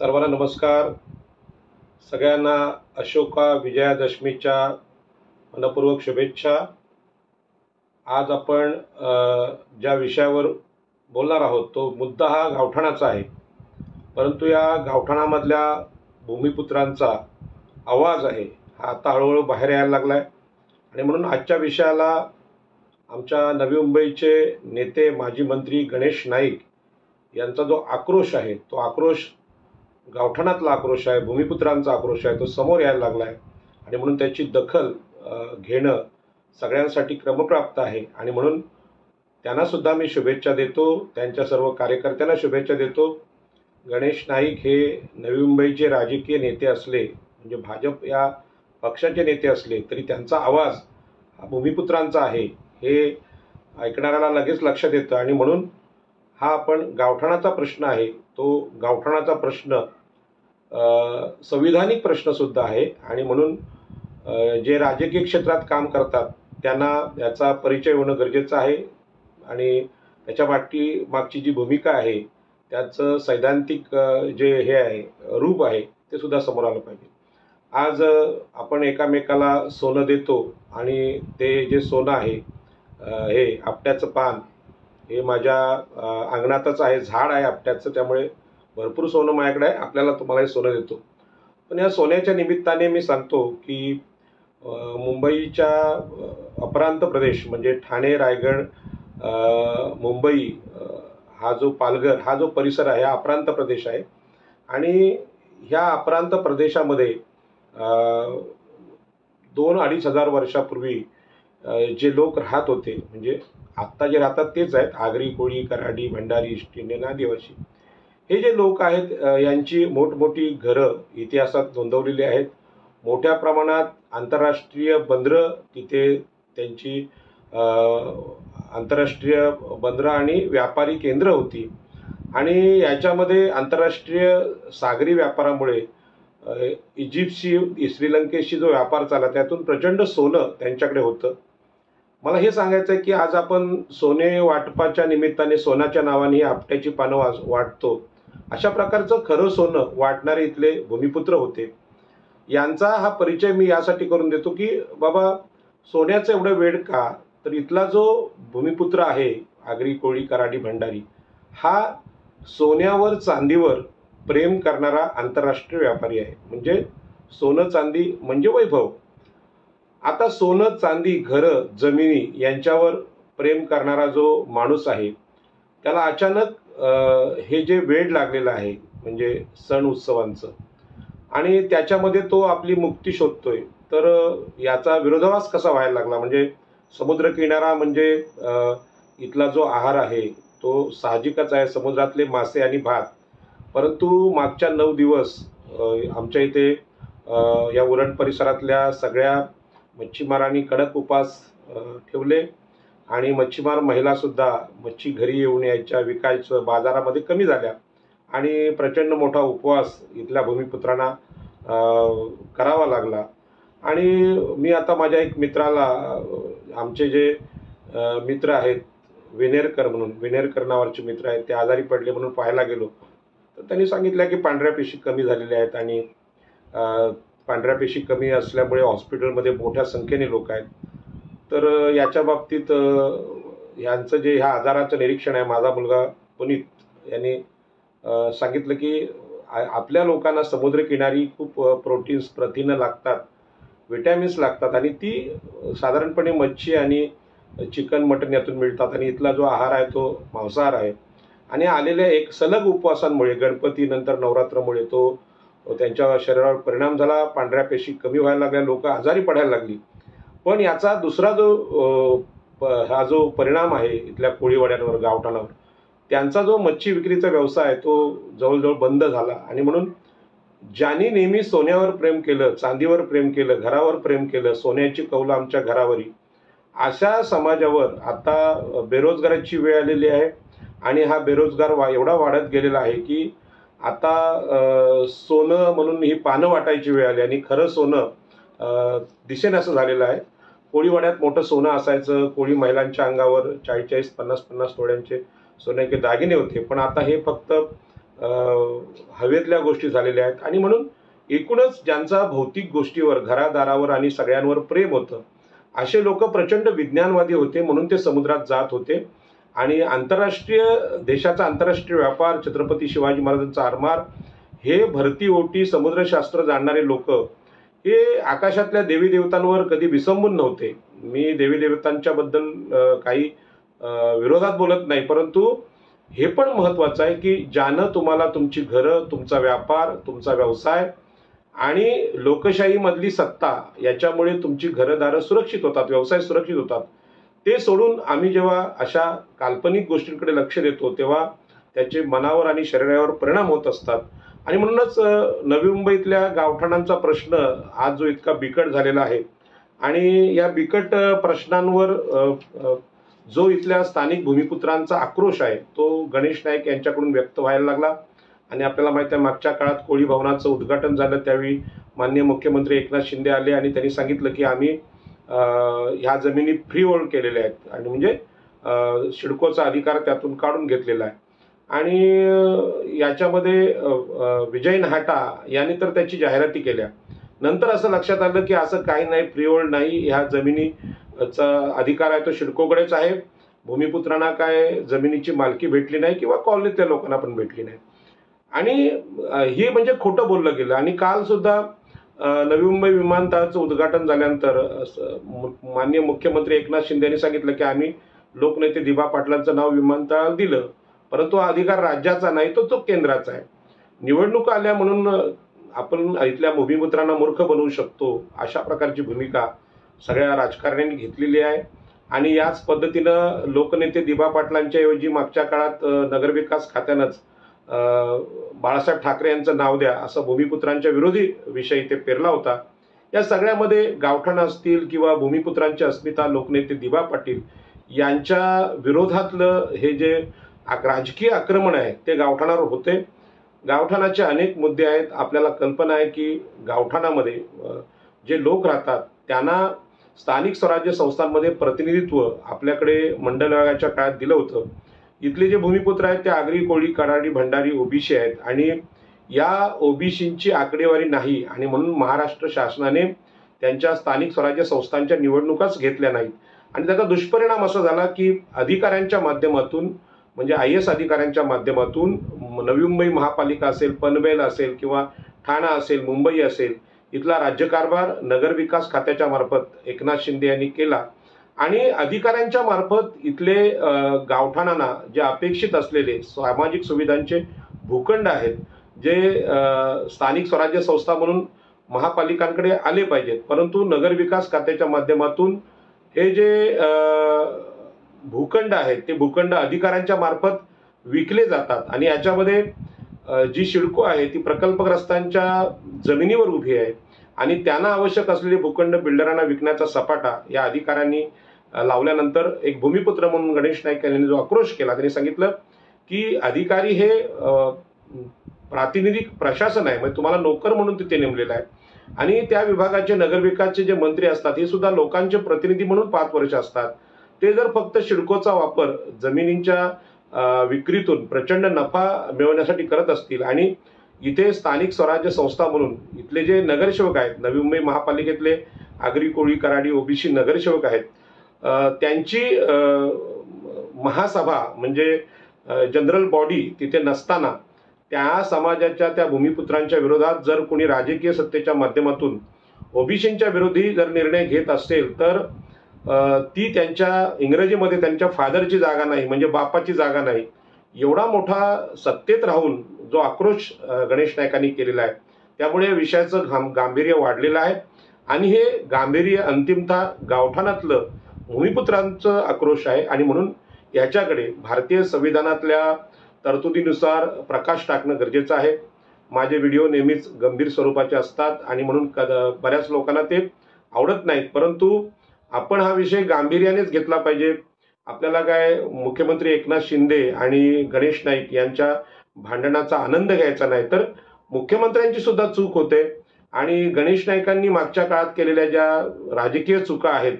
सर्वांना नमस्कार. सगळ्यांना अशोका विजयादशमीच्या मनपूर्वक शुभेच्छा. आज आपण ज्या विषयावर बोलणार आहोत तो मुद्दा हा गावठाणाचा आहे, परंतु या गावठाणामधल्या भूमिपुत्रांचा आवाज आहे हा आता हळूहळू बाहेर यायला लागला आहे. आणि म्हणून आजच्या विषयाला आमच्या नवी मुंबईचे नेते माजी मंत्री गणेश नाईक यांचा जो आक्रोश आहे, तो आक्रोश गावठाणातला आक्रोश आहे, भूमिपुत्रांचा आक्रोश आहे, तो समोर यायला लागला आहे. आणि म्हणून त्याची दखल घेणं सगळ्यांसाठी क्रमप्राप्त आहे. आणि म्हणून त्यांना सुद्धा मी शुभेच्छा देतो, त्यांच्या सर्व कार्यकर्त्यांना शुभेच्छा देतो. गणेश नाईक हे नवी मुंबईचे राजकीय नेते असले, म्हणजे भाजप या पक्षाचे नेते असले तरी त्यांचा आवाज हा भूमिपुत्रांचा आहे हे ऐकणाऱ्याला लगेच लक्षात येतं. आणि म्हणून हा आपण गावठाणाचा प्रश्न आहे, तो गावठाणाचा प्रश्न संविधानिक प्रश्नसुद्धा आहे. आणि म्हणून जे राजकीय क्षेत्रात काम करतात त्यांना याचा परिचय होणं गरजेचं आहे. आणि त्याच्या मागची जी भूमिका आहे त्याचं सैद्धांतिक जे हे आहे रूप आहे ते सुद्धा समोर आलं पाहिजे. आज आपण एकामेकाला सोनं देतो आणि ते जे सोनं आहे हे आपट्याचं पान हे माझ्या अंगणातच आहे, झाड आहे आपट्याचं, त्यामुळे भरपूर सोनं माझ्याकडे आहे, आपल्याला तुम्हाला हे सोनं देतो. पण या सोन्याच्या निमित्ताने मी सांगतो की मुंबईच्या अप्रांत प्रदेश म्हणजे ठाणे, रायगड, मुंबई, हा जो पालघर हा जो परिसर आहे हा अप्रांत प्रदेश आहे. आणि ह्या अप्रांत प्रदेशामध्ये 2-2.5 हजार वर्षापूर्वी जे लोक राहत होते, म्हणजे आत्ता जे राहतात तेच आहेत, आगरी, कोळी, कराडी, भंडारी, ईस्ट इंडियन, आदिवासी, हे जे लोक आहेत यांची मोठमोठी घरं इतिहासात नोंदवलेली आहेत. मोठ्या प्रमाणात आंतरराष्ट्रीय बंदरं तिथे त्यांची आंतरराष्ट्रीय बंदरं आणि व्यापारी केंद्र होती. आणि याच्यामध्ये आंतरराष्ट्रीय सागरी व्यापारामुळे इजिप्तशी, श्रीलंकेशी जो व्यापार चालला त्यातून प्रचंड सोनं त्यांच्याकडे होतं. मला हे सांगायचं आहे की आज आपण सोने वाटपाच्या निमित्ताने सोन्याच्या नावाने आपट्याची पानं वाटतो. अशा प्रकारचं खरं सोनं वाटणारे इथले भूमिपुत्र होते. यांचा हा परिचय मी यासाठी करून देतो की बाबा सोन्याचं एवढं वेड का, तर इथला जो भूमिपुत्र आहे आगरी, कोळी, कराडी, भंडारी, हा सोन्यावर चांदीवर प्रेम करणारा आंतरराष्ट्रीय व्यापारी आहे. म्हणजे सोनं चांदी म्हणजे वैभव. आता सोनं चांदी, घरं, जमिनी यांच्यावर प्रेम करणारा जो माणूस आहे त्याला अचानक हे जे वेड लागलेलं आहे म्हणजे सण उत्सवांचं, आणि त्याच्यामध्ये तो आपली मुक्ती शोधतोय, तर याचा विरोधाभास कसा व्हायला लागला. म्हणजे समुद्रकिनारा म्हणजे इथला जो आहार आहे तो साहजिकच आहे, समुद्रातले मासे आणि भात. परंतु मागच्या 9 दिवस आमच्या इथे या उरण परिसरातल्या सगळ्या मच्छीमारांनी कडक उपवास ठेवले. आणि मच्छीमार महिलासुद्धा मच्छी घरी येऊन यायच्या, विकायचं बाजारामध्ये कमी झाल्या. आणि प्रचंड मोठा उपवास इथल्या भूमिपुत्रांना करावा लागला. आणि मी आता माझ्या एक मित्राला, आमचे जे मित्र आहेत विनेरकर म्हणून, विनेरकर नावाचे मित्र आहेत, ते आजारी पडले म्हणून पाहायला गेलो. तर त्यांनी सांगितलं की पांढऱ्या पेशी कमी झालेल्या आहेत आणि पांढऱ्या पेशी कमी असल्यामुळे हॉस्पिटलमध्ये मोठ्या संख्येने लोक आहेत. तर याच्या बाबतीत यांचं जे ह्या आजाराचं निरीक्षण आहे, माझा मुलगा पुनीत यांनी सांगितलं की आपल्या लोकांना समुद्रकिनारी खूप प्रोटीन्स, प्रथिनं लागतात, विटॅमिन्स लागतात, आणि ती साधारणपणे मच्छी आणि चिकन, मटण यातून मिळतात. आणि इथला जो आहार आहे तो मांसाहार आहे. आणि आलेल्या एक सलग उपवासांमुळे, गणपती नंतर नवरात्रमुळे तो त्यांच्या शरीरावर परिणाम झाला, पांढऱ्या पेशी कमी व्हायला लागल्या, लोक आजारी पडायला लागली. पण याचा दुसरा हा जो परिणाम आहे इथल्या कोळीवाड्यांवर, गावठाणावर, त्यांचा जो मच्छी विक्रीचा व्यवसाय आहे तो जवळजवळ बंद झाला. आणि म्हणून ज्यांनी नेहमी सोन्यावर प्रेम केलं, चांदीवर प्रेम केलं, घरावर प्रेम केलं, सोन्याची कौलं आमच्या घरावरी, अशा समाजावर आता बेरोजगाराची वेळ आलेली आहे. आणि हा बेरोजगार एवढा वाढत गेलेला आहे की आता सोनं म्हणून ही पानं वाटायची वेळ आली आणि खरं सोनं दिसेन असं झालेलं आहे. कोळीवाड्यात मोठं सोनं असायचं, कोळी महिलांच्या अंगावर 40-50 तोळ्यांचे सोन्याचे दागिने होते. पण आता हे फक्त हवेतल्या गोष्टी झालेल्या आहेत. आणि म्हणून एकूणच ज्यांचा भौतिक गोष्टीवर, घरादारावर आणि सगळ्यांवर प्रेम होतं, असे लोक प्रचंड विज्ञानवादी होते, म्हणून ते समुद्रात जात होते. आणि देशाचा आंतरराष्ट्रीय व्यापार, छत्रपती शिवाजी महाराजांचा आरमार, हे भरती ओटी समुद्रशास्त्र जाणणारे लोक हे आकाशातल्या देवी देवतांवर कधी विसंबून नव्हते. मी देवी देवतांच्या बद्दल काही विरोधात बोलत नाही, परंतु हे पण महत्वाचं आहे की ज्यानं तुम्हाला तुमची घरं, तुमचा व्यापार, तुमचा व्यवसाय आणि लोकशाहीमधली सत्ता याच्यामुळे तुमची घरदारं सुरक्षित होतात, व्यवसाय सुरक्षित होतात, ते सोडून आम्ही जेव्हा अशा काल्पनिक गोष्टींकडे लक्ष देतो तेव्हा त्याचे मनावर आणि शरीरावर परिणाम होत असतात. आणि म्हणूनच नवी मुंबईतल्या गावठाणांचा प्रश्न आज जो इतका बिकट झालेला आहे आणि या बिकट प्रश्नांवर जो इथल्या स्थानिक भूमिपुत्रांचा आक्रोश आहे तो गणेश नाईक यांच्याकडून व्यक्त व्हायला लागला. आणि आपल्याला माहिती आहे, मागच्या काळात कोळी भवनाचं उद्घाटन झालं त्यावेळी माननीय मुख्यमंत्री एकनाथ शिंदे आले आणि त्यांनी सांगितलं की आम्ही ह्या जमिनी फ्री होल्ड केलेल्या आहेत आणि म्हणजे सिडकोचा अधिकार त्यातून काढून घेतलेला आहे. आणि याच्यामध्ये विजय नहाटा यांनी तर त्याची जाहिराती केल्या. नंतर असं लक्षात आलं की असं काही नाही, फ्री होल्ड नाही, ह्या जमिनीचा अधिकार आहे तो सिडकोकडेच आहे. भूमिपुत्रांना काय जमिनीची मालकी भेटली नाही किंवा कॉलनीतल्या लोकांना पण भेटली नाही. आणि हे म्हणजे खोटं बोललं गेलं. आणि काल सुद्धा नवी मुंबई विमानतळाचं उद्घाटन झाल्यानंतर माननीय मुख्यमंत्री एकनाथ शिंदे यांनी सांगितलं की आम्ही लोकनेते दिबा पाटलांचं नाव विमानतळाला दिलं, परंतु हा अधिकार राज्याचा नाही, तो केंद्राचा आहे. निवडणुका आल्या म्हणून आपण इथल्या भूमिपुत्रांना मूर्ख बनवू शकतो, अशा प्रकारची भूमिका सगळ्या राजकारण्यांनी घेतलेली आहे. आणि याच पद्धतीनं लोकनेते दिबा पाटलांच्या ऐवजी मागच्या काळात नगरविकास खात्यानंच बाळासाहेब ठाकरे यांचं नाव द्या असं भूमिपुत्रांच्या विरोधी विषय ते पेरला होता. या सगळ्यामध्ये गावठाण असतील किंवा भूमिपुत्रांची अस्मिता लोकनेते दिबा पाटील यांच्या विरोधातलं हे जे राजकीय आक्रमण आहे ते गावठाणावर होते. गावठाणाचे अनेक मुद्दे आहेत. आपल्याला कल्पना आहे की गावठाणामध्ये जे लोक राहतात त्यांना स्थानिक स्वराज्य संस्थांमध्ये प्रतिनिधित्व आपल्याकडे मंडल आयोगाच्या काळात दिलं होतं. इथले जे भूमिपुत्र आहेत ते आगरी, कोळी, कडाडी, भंडारी, ओबीसी आहेत आणि या ओबीसींची आकडेवारी नाही आणि म्हणून महाराष्ट्र शासनाने त्यांच्या स्थानिक स्वराज्य संस्थांच्या निवडणुकाच घेतल्या नाहीत. आणि त्याचा दुष्परिणाम असा झाला की अधिकाऱ्यांच्या माध्यमातून म्हणजे IAS अधिकाऱ्यांच्या माध्यमातून नवी मुंबई महापालिका असेल, पनवेल असेल किंवा ठाणा असेल, मुंबई असेल, इथला राज्यकारभार नगरविकास खात्याच्या मार्फत एकनाथ शिंदे यांनी केला. आणि अधिकाऱ्यांच्या मार्फत इथले गावठाणांना जे अपेक्षित असलेले सामाजिक सुविधांचे भूखंड आहेत जे स्थानिक स्वराज्य संस्था म्हणून महापालिकांकडे आले पाहिजेत, परंतु नगरविकास खात्याच्या माध्यमातून हे जे भूखंड आहेत ते भूखंड अधिकाऱ्यांच्या मार्फत विकले जातात. आणि याच्यामध्ये जी सिडको आहे ती प्रकल्पग्रस्तांच्या जमिनीवर उभी आहे आणि त्यांना आवश्यक असलेले भूखंड बिल्डरांना विकण्याचा सपाटा या अधिकाऱ्यांनी लावल्यानंतर एक भूमिपुत्र म्हणून गणेश नाईक यांनी जो आक्रोश केला त्यांनी सांगितलं की अधिकारी हे प्रातिनिधिक प्रशासन आहे, म्हणजे तुम्हाला नोकर म्हणून तिथे नेमलेलं आहे. आणि त्या विभागाचे नगरविकासचे जे मंत्री असतात हे सुद्धा लोकांचे प्रतिनिधी म्हणून 5 वर्ष असतात. ते जर फक्त सिडकोचा वापर जमिनींच्या विक्रीतून प्रचंड नफा मिळवण्यासाठी करत असतील आणि इथे स्थानिक स्वराज्य संस्था म्हणून इथले जे नगरसेवक आहेत, नवी मुंबई महापालिकेतले आगरी, कोळी, कराडी, ओबीसी नगरसेवक आहेत, त्यांची महासभा म्हणजे जनरल बॉडी तिथे नसताना त्या समाजाच्या त्या भूमिपुत्रांच्या विरोधात जर कोणी राजकीय सत्तेच्या माध्यमातून ओबीसींच्या विरोधी जर निर्णय घेत असेल तर ती त्यांच्या इंग्रजीमध्ये त्यांच्या फादरची जागा नाही, म्हणजे बापाची जागा नाही. एवढा मोठा सत्तेत राहून जो आक्रोश गणेश नाईकांनी केलेला आहे त्यामुळे या विषयाचं गांभीर्य वाढलेलं आहे. आणि हे गांभीर्य अंतिमतः गावठाणातलं भूमिपुत्रांचं आक्रोश आहे आणि म्हणून याच्याकडे भारतीय संविधानातल्या तरतुदीनुसार प्रकाश टाकणं गरजेचं आहे. माझे व्हिडिओ नेहमीच गंभीर स्वरूपाचे असतात आणि म्हणून बऱ्याच लोकांना ते आवडत नाहीत, परंतु आपण हा विषय गांभीर्यानेच घेतला पाहिजे. आपल्याला काय मुख्यमंत्री एकनाथ शिंदे आणि गणेश नाईक यांच्या भांडणाचा आनंद घ्यायचा नाही, तर मुख्यमंत्र्यांची सुद्धा चूक होते. आणि गणेश नाईकांनी मागच्या काळात केलेल्या ज्या राजकीय चुका आहेत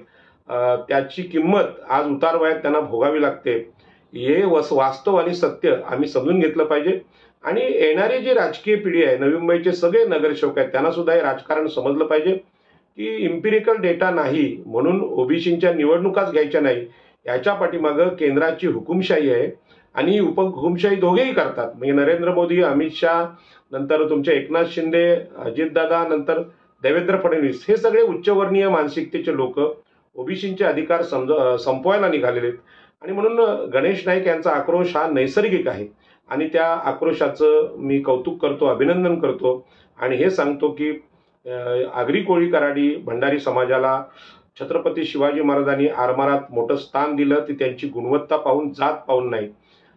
त्याची किंमत आज उतार वयात त्यांना भोगावी लागते. हे वास्तव आणि सत्य आम्ही समजून घेतलं पाहिजे. आणि येणारी जी राजकीय पिढी आहे, नवी मुंबईचे सगळे नगरसेवक आहेत, त्यांना सुद्धा हे राजकारण समजलं पाहिजे की इम्पिरिकल डेटा नाही म्हणून ओबीसींच्या निवडणुकाच घ्यायच्या नाही. याच्या पाठीमागं केंद्राची हुकुमशाही आहे आणि उपहुकुमशाही दोघेही करतात. म्हणजे नरेंद्र मोदी, अमित शहा, नंतर तुमचे एकनाथ शिंदे, अजितदादा, नंतर देवेंद्र फडणवीस, हे सगळे उच्चवर्णीय मानसिकतेचे लोक ओबीसींचे अधिकार संपवायला निघालेले आहेत. आणि म्हणून गणेश नाईक यांचा आक्रोश हा नैसर्गिक आहे आणि त्या आक्रोशाचं मी कौतुक करतो, अभिनंदन करतो आणि हे सांगतो की आगरी कोळी कराडी भंडारी समाजाला छत्रपती शिवाजी महाराजांनी आरमारात मोठं स्थान दिलं, ती त्यांची गुणवत्ता पाहून, जात पाहून नाही.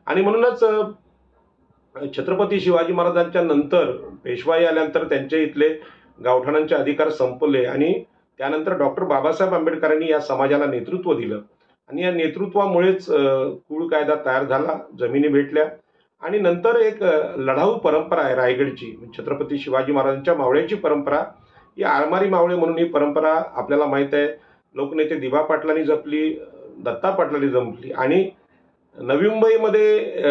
आणि म्हणूनच छत्रपती शिवाजी महाराजांच्या नंतर पेशवाई आल्यानंतर त्यांच्या इथले गावठाणांचे अधिकार संपले आणि त्यानंतर डॉक्टर बाबासाहेब आंबेडकरांनी या समाजाला नेतृत्व दिलं आणि या नेतृत्वामुळेच कुळ कायदा तयार झाला, जमिनी भेटल्या आणि नंतर एक लढाऊ परंपरा आहे रायगडची, छत्रपती शिवाजी महाराजांच्या मावळ्याची परंपरा. ही आरमारी मावळे म्हणून ही परंपरा आपल्याला माहीत आहे. लोकनेते दिबा पाटलांनी जपली, दत्ता पाटलांनी जपली आणि नवी मुंबईमध्ये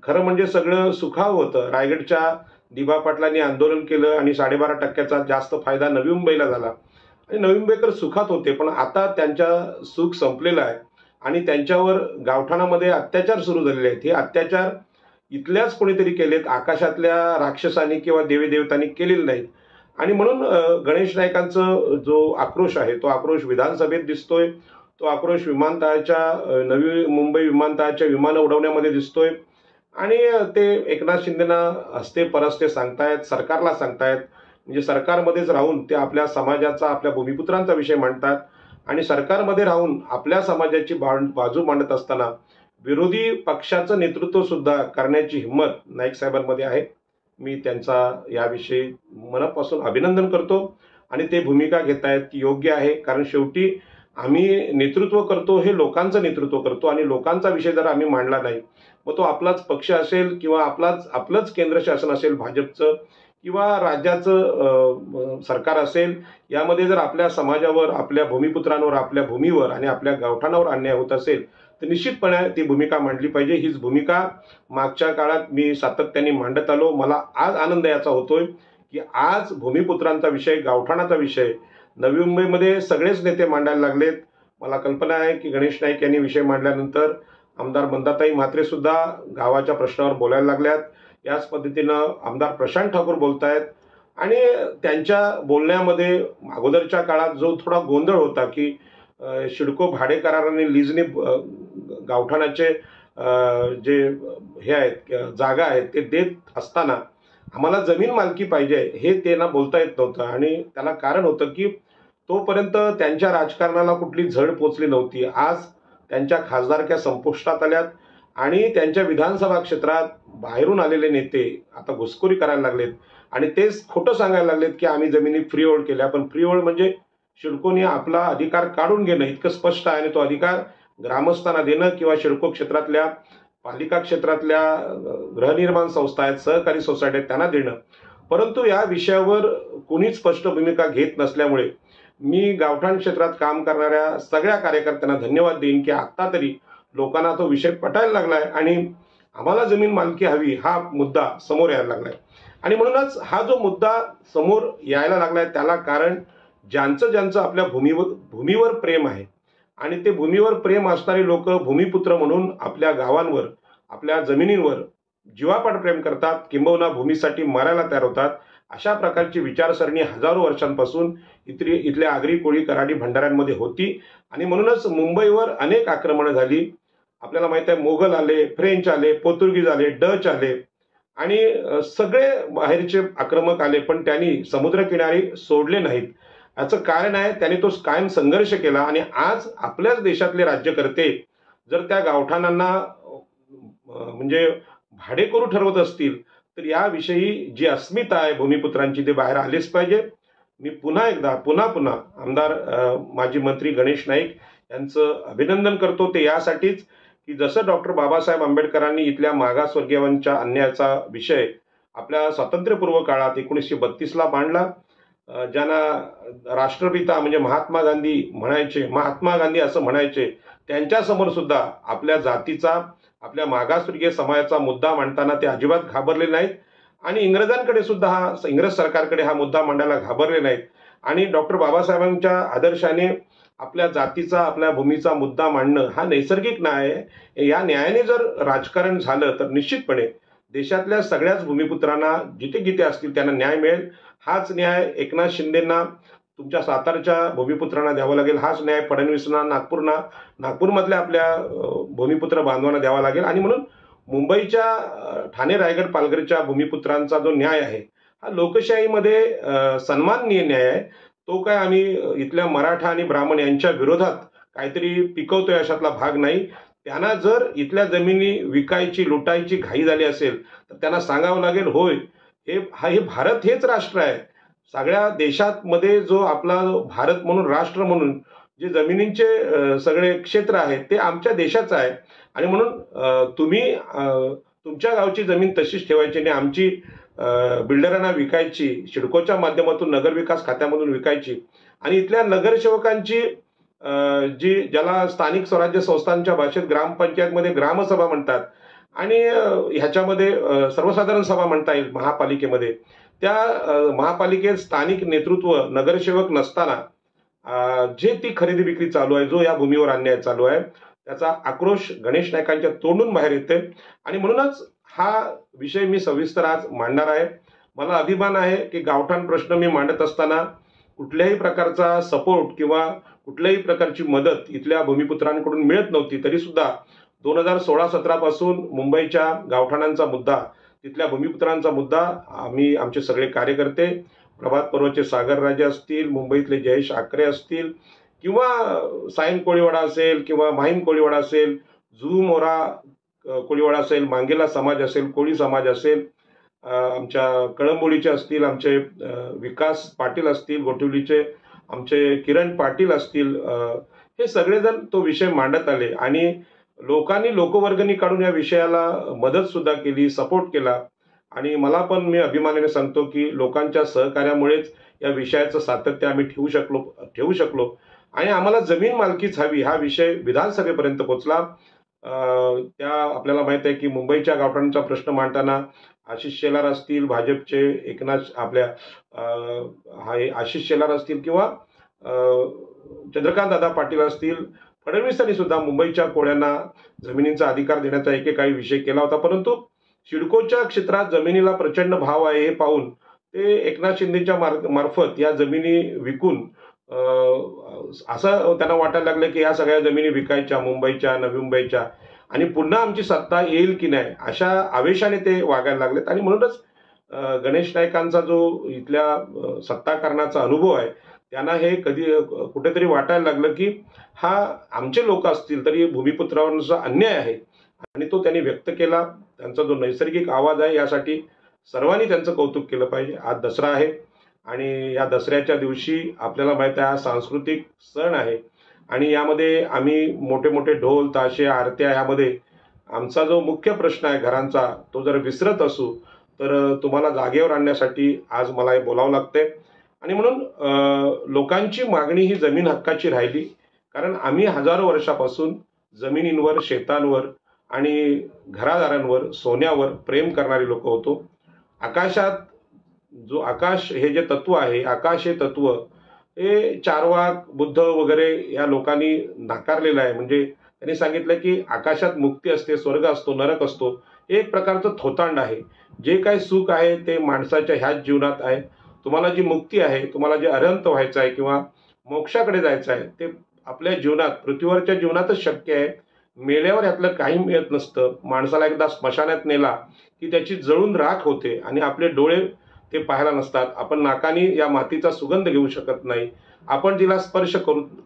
खरं म्हणजे सगळं सुखाव होतं. रायगडच्या दिबा पाटलांनी आंदोलन केलं आणि 12.5% जास्त फायदा नवी मुंबईला झाला आणि नवी मुंबईकर सुखात होते. पण आता त्यांच्या सुख संपलेलं आहे आणि त्यांच्यावर गावठाणामध्ये अत्याचार सुरू झालेले आहेत. हे अत्याचार इथल्याच कोणीतरी केलेत, आकाशातल्या राक्षसांनी किंवा देवी देवतांनी केलेले नाहीत. आणि म्हणून गणेश नाईकांचा जो आक्रोश आहे तो आक्रोश विधानसभेत दिसतोय, तो आक्रोश विमानतळाच्या नवी मुंबई विमानतळाच्या विमानं उडवण्यामध्ये दिसतोय आणि ते एकनाथ शिंदेना हस्ते परस्ते सांगतायत, सरकारला सांगतायत. म्हणजे सरकारमध्येच राहून ते आपल्या समाजाचा, आपल्या भूमिपुत्रांचा विषय मांडतात आणि सरकारमध्ये राहून आपल्या समाजाची बाजू मांडत असताना विरोधी पक्षाचं नेतृत्व सुद्धा करण्याची हिंमत नाईक साहेबांमध्ये आहे. मी त्यांचा याविषयी मनापासून अभिनंदन करतो आणि ते भूमिका घेत आहेत ती योग्य आहे. कारण शेवटी आम्ही नेतृत्व करतो, हे लोकांचं नेतृत्व करतो आणि लोकांचा विषय जर आम्ही मांडला नाही, मग तो आपलाच पक्ष असेल किंवा आपलंच केंद्र शासन असेल भाजपचं किंवा राज्याचं सरकार असेल, यामध्ये जर आपल्या समाजावर, आपल्या भूमिपुत्रांवर, आपल्या भूमीवर आणि आपल्या गावठाणावर अन्याय होत असेल तर निश्चितपणे ती भूमिका मांडली पाहिजे. हीच भूमिका मागच्या काळात मी सातत्याने मांडत आलो. मला आज आनंद याचा होतोय की आज भूमिपुत्रांचा विषय, गावठाणाचा विषय नवी मुंबईमध्ये सगळेच नेते मांडायला लागलेत. मला कल्पना आहे की गणेश नाईक यांनी विषय मांडल्यानंतर आमदार मंदाताई म्हात्रे सुद्धा गावाच्या प्रश्नावर बोलायला लागल्यात. याच पद्धतीनं आमदार प्रशांत ठाकूर बोलतायत आणि त्यांच्या बोलण्यामध्ये अगोदरच्या काळात जो थोडा गोंधळ होता की शिडको भाडे कराराने लीजने गावठाणाचे जे हे आहेत जागा आहेत ते देत असताना आम्हाला जमीन मालकी पाहिजे हे त्यांना बोलता येत नव्हतं आणि त्याला कारण होतं की तोपर्यंत त्यांच्या राजकारणाला कुठली झड पोचली नव्हती. आज त्यांच्या खासदारक्या संपुष्टात आल्यात आणि त्यांच्या विधानसभा क्षेत्रात बाहेरून आलेले नेते आता घुसखोरी करायला लागलेत आणि तेच खोटं सांगायला लागलेत की आम्ही जमिनी फ्री होल्ड केल्या. पण फ्री होल्ड म्हणजे शिडकोने आपला अधिकार काढून घेणं इतकं स्पष्ट आहे आणि तो अधिकार ग्रामस्थांना देणं किंवा शिडको क्षेत्रातल्या, पालिका क्षेत्रातल्या गृहनिर्माण संस्था आहेत, सहकारी सोसायटी आहेत त्यांना देणं. परंतु या विषयावर कोणीच स्पष्ट भूमिका घेत नसल्यामुळे मी गावठाण क्षेत्रात काम करणाऱ्या सगळ्या कार्यकर्त्यांना धन्यवाद देईन की आता तरी लोकांना तो विषय पटायला लागलाय आणि आम्हाला जमीन मालकी हवी हा मुद्दा समोर यायला लागलाय. आणि म्हणूनच हा जो मुद्दा समोर यायला लागलाय त्याला कारण ज्यांचं आपल्या भूमीवर प्रेम आहे आणि ते भूमीवर प्रेम असणारे लोक भूमिपुत्र म्हणून आपल्या गावांवर, आपल्या जमिनींवर जीवापाड प्रेम करतात, किंबहुना भूमीसाठी मरायला तयार होतात. अशा प्रकारची विचारसरणी हजारो वर्षांपासून इथल्या आगरी कोळी कराडी भंडाऱ्यांमध्ये होती आणि म्हणूनच मुंबईवर अनेक आक्रमणं झाली. आपल्याला माहित आहे मोगल आले, फ्रेंच आले, पोर्तुगीज आले, डच आले आणि सगळे बाहेरचे आक्रमक आले, पण त्यांनी समुद्रकिनारी सोडले नाहीत. याचं कारण आहे त्यांनी तो कायम संघर्ष केला आणि आज आपल्याच देशातले राज्यकर्ते जर त्या गावठाणांना म्हणजे भाडेकरू ठरवत असतील तर याविषयी जी अस्मिता आहे भूमिपुत्रांची ते बाहेर आलीच पाहिजे. मी पुन्हा एकदा पुन्हा आमदार माजी मंत्री गणेश नाईक यांचं अभिनंदन करतो. ते यासाठीच की जसं डॉक्टर बाबासाहेब आंबेडकरांनी इथल्या मागासवर्गीयांच्या अन्यायाचा विषय आपल्या स्वातंत्र्यपूर्व काळात 1932ला मांडला, ज्यांना राष्ट्रपिता म्हणजे महात्मा गांधी असं म्हणायचे, त्यांच्या समोर सुद्धा आपल्या जातीचा, आपल्या मागासवर्गीय समाजाचा मुद्दा मांडताना ते अजिबात घाबरले नाहीत आणि इंग्रजांकडे सुद्धा इंग्रज सरकारकडे हा मुद्दा मांडायला घाबरले नाहीत. आणि डॉक्टर बाबासाहेबांच्या आदर्शाने आपल्या जातीचा, आपल्या भूमीचा मुद्दा मांडणं हा नैसर्गिक न्याय आहे. या न्यायाने जर राजकारण झालं तर निश्चितपणे देशातल्या सगळ्याच भूमिपुत्रांना जिथे जिथे असतील त्यांना न्याय मिळेल. हाच न्याय एकनाथ शिंदेंना तुमच्या सातारच्या भूमिपुत्रांना द्यावा लागेल. हाच न्याय फडणवीसांना नागपूरमधल्या आपल्या भूमिपुत्र बांधवांना द्यावा लागेल. आणि म्हणून मुंबईच्या ठाणे, रायगड, पालघरच्या भूमिपुत्रांचा जो न्याय आहे हा लोकशाहीमध्ये सन्माननीय न्याय आहे. तो काय आम्ही इथल्या मराठा आणि ब्राह्मण यांच्या विरोधात काहीतरी पिकवतोय अशातला भाग नाही. त्यांना जर इथल्या जमिनी विकायची, लुटायची घाई झाली असेल तर त्यांना सांगावं लागेल, होय हे भारत हेच राष्ट्र आहे. सगळ्या देशात मध्ये जो आपला भारत म्हणून, राष्ट्र म्हणून जे जमिनींचे सगळे क्षेत्र आहेत ते आमच्या देशाचं आहे. आणि म्हणून तुम्ही तुमच्या गावची जमीन तशीच ठेवायची आणि आमची बिल्डरांना विकायची, सिडकोच्या माध्यमातून नगरविकास खात्यामधून विकायची. आणि इथल्या नगरसेवकांची ज्याला स्थानिक स्वराज्य संस्थांच्या भाषेत ग्रामपंचायतमध्ये ग्रामसभा म्हणतात आणि ह्याच्यामध्ये सर्वसाधारण सभा म्हणता येईल महापालिकेमध्ये, त्या महापालिकेत स्थानिक नेतृत्व नगरसेवक नसताना जे ती खरेदी विक्री चालू आहे, जो या भूमीवर अन्याय चालू आहे, त्याचा आक्रोश गणेश नाईकांच्या तोंडून बाहेर येते. आणि म्हणूनच हा विषय मी सविस्तर आज मांडणार आहे. मला अभिमान आहे की गावठाण प्रश्न मी मांडत असताना कुठल्याही प्रकारचा सपोर्ट किंवा कुठल्याही प्रकारची मदत इथल्या भूमिपुत्रांकडून मिळत नव्हती. तरी सुद्धा 2016-17 पासून मुंबईच्या गावठाणांचा मुद्दा, तिथल्या भूमिपुत्रांचा मुद्दा आम्ही, आमचे सगळे कार्यकर्ते, प्रभात पर्वचे सागरराजे असतील, मुंबईतले जयेश आकरे असतील किंवा सायन कोळीवाडा असेल किंवा माहीम कोळीवाडा असेल, जुहू मोरा कोळीवाडा असेल, मांगेला समाज असेल, कोळी समाज असेल, आमच्या कळंबोलीचे असतील, आमचे विकास पाटील असतील, गोठवलीचे आमचे किरण पाटील असतील, हे सगळेजण तो विषय मांडत आले आणि लोकांनी लोकवर्गणी काढून या विषयाला मदत सुद्धा केली, सपोर्ट केला. आणि मला पण, मी अभिमानाने सांगतो की लोकांच्या सहकार्यामुळेच या विषयाचं सातत्य आम्ही ठेवू शकलो आणि आम्हाला जमीन मालकीच हवी हा विषय विधानसभेपर्यंत पोहोचला. त्या आपल्याला माहित आहे की मुंबईच्या गावठाणांचा प्रश्न मांडताना आशिष शेलार असतील, भाजपचे एकनाथ आशिष शेलार असतील किंवा चंद्रकांत दादा पाटील असतील, फडणवीसांनी सुद्धा मुंबईच्या कोळ्यांना जमिनींचा अधिकार देण्याचा एकेकाळी विषय केला होता. परंतु सिडकोच्या क्षेत्रात जमिनीला प्रचंड भाव आहे हे पाहून ते एकनाथ शिंदेच्या मार्फत या जमिनी विकून असं त्यांना वाटायला लागलं की या सगळ्या जमिनी विकायच्या, मुंबईच्या, नवी मुंबईच्या, आणि पुन्हा आमची सत्ता येईल की नाही अशा आवेशाने ते वागायला लागलेत. आणि म्हणूनच गणेश नाईकांचा जो इथल्या सत्ताकारणाचा अनुभव आहे त्यांना हे कुठेतरी वाटायला लागलं की हा आमचे लोक असतील तरी भूमिपुत्रांचा अन्याय आहे आणि तो त्यांनी व्यक्त केला. त्यांचा जो नैसर्गिक आवाज आहे यासाठी सर्वांनी त्यांचं कौतुक केलं पाहिजे. आज दसरा आहे आणि या दसऱ्याच्या दिवशी आपल्याला माहिती आहे हा सांस्कृतिक सण आहे आणि यामध्ये आम्ही मोठे मोठे ढोल, ताशे, आरत्या, यामध्ये आमचा जो मुख्य प्रश्न आहे घरांचा तो जर विसरत असू तर तुम्हाला जागेवर आणण्यासाठी आज मला हे बोलावं लागतंय. आणि म्हणून लोकांची मागणी ही जमीन हक्काची राहिली, कारण आम्ही हजारो वर्षापासून जमिनींवर, शेतांवर आणि घरादारांवर, सोन्यावर प्रेम करणारी लोक होतो. आकाशात जो आकाश हे जे तत्व आहे, आकाश हे तत्व हे चारवाक, बुद्ध वगैरे या लोकांनी नाकारलेलं आहे. म्हणजे त्यांनी सांगितलं की आकाशात मुक्ती असते, स्वर्ग असतो, नरक असतो. हे एक प्रकारचं थोतांड आहे. जे काही सुख आहे ते माणसाच्या ह्याच जीवनात आहे. तुम्हाला जी मुक्ती आहे, तुम्हाला जे अरहंत व्हायचं आहे किंवा मोक्षाकडे जायचं आहे ते आपल्या जीवनात, पृथ्वीवरच्या जीवनातच शक्य आहे. मेल्यावर यातलं काही मिळत नसतं. माणसाला एकदा स्मशानात नेला की त्याची जळून राख होते आणि आपले डोळे ते पाहायला नसतात. आपण नाकाने या मातीचा सुगंध घेऊ शकत नाही, आपण तिला स्पर्श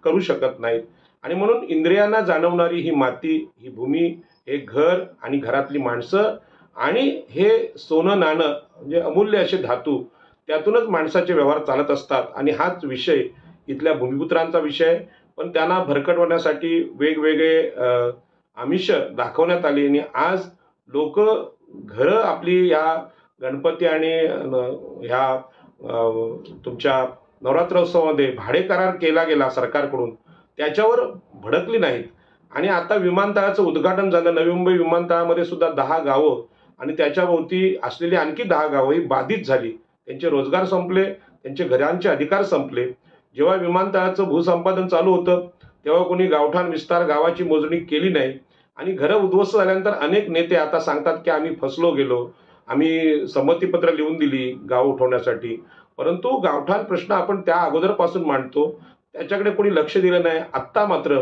करू शकत नाहीत. आणि म्हणून इंद्रियांना जाणवणारी ही माती, ही भूमी, हे घर आणि घरातली माणसं आणि हे सोनं नाणं म्हणजे अमूल्य असे धातू, त्यातूनच माणसाचे व्यवहार चालत असतात. आणि हाच विषय इथल्या भूमिपुत्रांचा विषय. पण त्यांना भरकटवण्यासाठी वेगवेगळे आमिष दाखवण्यात आली आणि आज लोक घरं आपली या गणपती आणि ह्या तुमच्या नवरात्रोत्सवामध्ये भाडे करार केला गेला सरकारकडून, त्याच्यावर भडकली नाहीत. आणि आता विमानतळाचं उद्घाटन झालं. नवी मुंबई विमानतळामध्ये सुद्धा 10 गावं आणि त्याच्याभोवती असलेली आणखी 10 गावं ही बाधित झाली. त्यांचे रोजगार संपले, त्यांचे घरांचे अधिकार संपले. जेव्हा विमानतळाचं भूसंपादन चालू होतं तेव्हा कोणी गावठाण विस्तार गावाची मोजणी केली नाही आणि घरं उद्ध्वस्त झाल्यानंतर अनेक नेते आता सांगतात की आम्ही फसलो गेलो, आम्ही संमतीपत्र लिहून दिली गाव उठवण्यासाठी. परंतु गावठाण प्रश्न आपण त्या अगोदरपासून मांडतो, त्याच्याकडे कोणी लक्ष दिलं नाही. आत्ता मात्र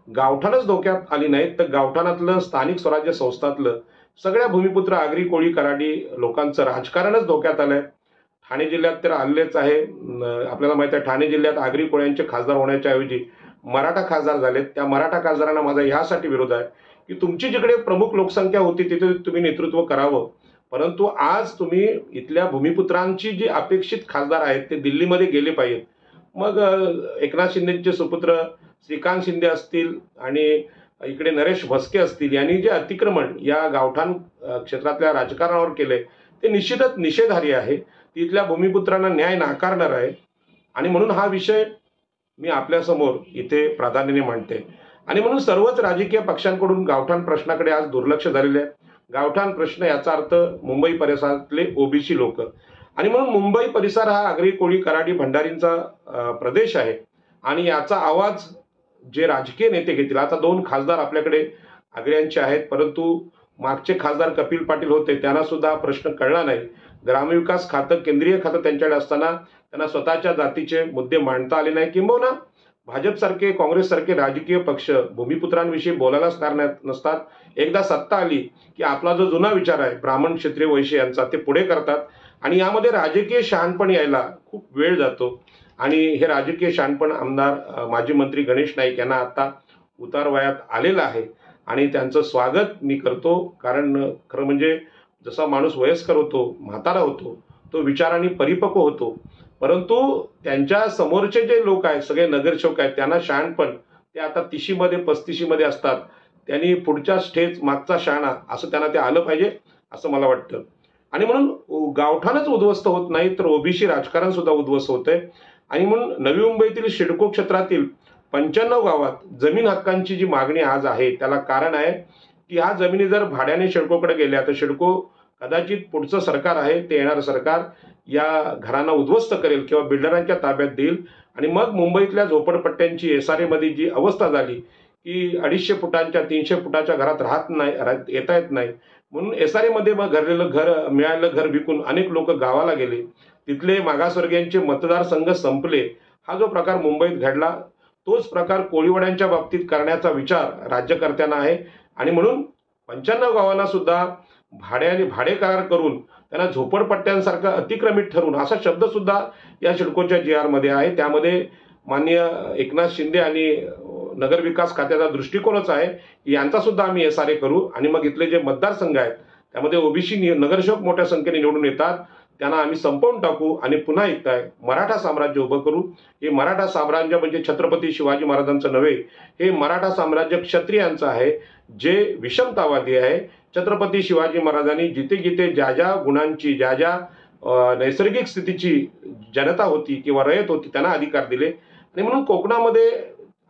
गावठाणच धोक्यात आली नाहीत तर गावठाणातलं स्थानिक स्वराज्य संस्थातलं सगळ्या भूमिपुत्र आगरी कोळी कराडी लोकांचं राजकारणच धोक्यात आलंय. ठाणे जिल्ह्यात तर आलेच आहे. आपल्याला माहित आहे ठाणे जिल्ह्यात आगरी कोळ्यांचे खासदार होण्याच्या ऐवजी मराठा खासदार झालेत. त्या मराठा खासदारांना माझा यासाठी विरोध आहे की तुमची जिकडे प्रमुख लोकसंख्या होती तिथे तुम्ही नेतृत्व करावं, परंतु आज तुम्ही इथल्या भूमिपुत्रांची जी अपेक्षित खासदार आहेत ते दिल्लीमध्ये गेले पाहिजेत. मग एकनाथ शिंदेचे सुपुत्र श्रीकांत शिंदे असतील आणि इकडे नरेश भस्के असतील यांनी जे अतिक्रमण या गावठाण क्षेत्रातल्या राजकारणावर केले ते निश्चितच निषेधार्ह आहे. तिथल्या भूमिपुत्रांना न्याय नाकारणार आहे आणि म्हणून हा विषय मी आपल्यासमोर इथे प्राधान्याने मांडते. आणि म्हणून सर्वच राजकीय पक्षांकडून गावठाण प्रश्नाकडे आज दुर्लक्ष झालेले आहे. गावठाण प्रश्न याचा अर्थ मुंबई परिसरातले ओबीसी लोक आणि म्हणून मुंबई परिसर हा आगरी कोळी कराडी भंडारींचा प्रदेश आहे आणि याचा आवाज जे राजकीय नेते घेतील. आता 2 खासदार आपल्याकडे आगऱ्यांचे आहेत, परंतु मागचे खासदार कपिल पाटील होते, त्यांना सुद्धा प्रश्न कळला नाही. ग्रामविकास खातं केंद्रीय खातं त्यांच्याकडे असताना त्यांना स्वतःच्या जातीचे मुद्दे मांडता आले नाही. किंबहुना भाजपसारखे काँग्रेससारखे राजकीय पक्ष भूमिपुत्रांविषयी बोलायलाच तयार नसतात. एकदा सत्ता आली की आपला जो जुना विचार आहे ब्राह्मण क्षत्रिय वैश्य यांचा ते पुढे करतात आणि यामध्ये राजकीय शहाणपण यायला खूप वेळ जातो. आणि हे राजकीय शहाणपण आमदार माजी मंत्री गणेश नाईक यांना आता उतारवयात आलेलं आहे आणि त्यांचं स्वागत मी करतो. कारण खरं म्हणजे जसा माणूस वयस्कर होतो, म्हातारा होतो, तो विचारांनी परिपक्व होतो, परंतु त्यांच्या समोरचे जे लोक आहेत सगळे नगरसेवक आहेत त्यांना शहाणपण ते आता 30मध्ये 35मध्ये असतात. त्यांनी पुढच्या स्टेज मागचा शहाणा असं त्यांना ते आलं पाहिजे असं मला वाटतं. आणि म्हणून गावठाणच उद्ध्वस्त होत नाही तर ओबीसी राजकारण सुद्धा उद्ध्वस्त होतंय. आणि म्हणून नवी मुंबईतील सिडको क्षेत्रातील 95 गावात जमीन हक्कांची जी मागणी आज आहे त्याला कारण आहे की ह्या जमिनी जर भाड्याने सिडकोकडे गेल्या तर सिडको कदाचित पुढचं सरकार आहे ते येणारं सरकार या घरांना उद्ध्वस्त करेल किंवा बिल्डरांच्या ताब्यात देईल आणि मग मुंबईतल्या झोपडपट्ट्यांची एसआरएमध्ये जी अवस्था झाली की 250 फुटांच्या 300 फुटाच्या घरात येता येत नाही, म्हणून एसआरएमध्ये मग मिळालेलं घर विकून अनेक लोक गावाला गेले. तिथले मागासवर्गीयांचे मतदारसंघ संपले. हा जो प्रकार मुंबईत घडला तोच प्रकार कोळीवाड्यांच्या बाबतीत करण्याचा विचार राज्यकर्त्यांना आहे. आणि म्हणून 95 गावांना सुद्धा भाडे करार करून त्यांना झोपडपट्ट्यांसारखं अतिक्रमित ठरवून असा शब्द सुद्धा या सिडकोच्या जी मध्ये आहे. त्यामध्ये माननीय एकनाथ शिंदे आणि नगरविकास खात्याचा दृष्टिकोनच आहे की यांचा सुद्धा आम्ही एसआरए करू आणि मग इथले जे मतदारसंघ आहेत त्यामध्ये ओबीसी नगरसेवक मोठ्या संख्येने निवडून येतात त्यांना आम्ही संपवून टाकू आणि पुन्हा एकदा मराठा साम्राज्य उभं करू. हे मराठा साम्राज्य म्हणजे छत्रपती शिवाजी महाराजांचं नव्हे, हे मराठा साम्राज्य क्षत्रियांचं आहे जे विषमतावादी आहे. छत्रपती शिवाजी महाराजांनी जिथे जिथे ज्या ज्या गुणांची ज्या ज्या नैसर्गिक स्थितीची जनता होती किंवा रयत होती त्यांना अधिकार दिले आणि म्हणून कोकणामध्ये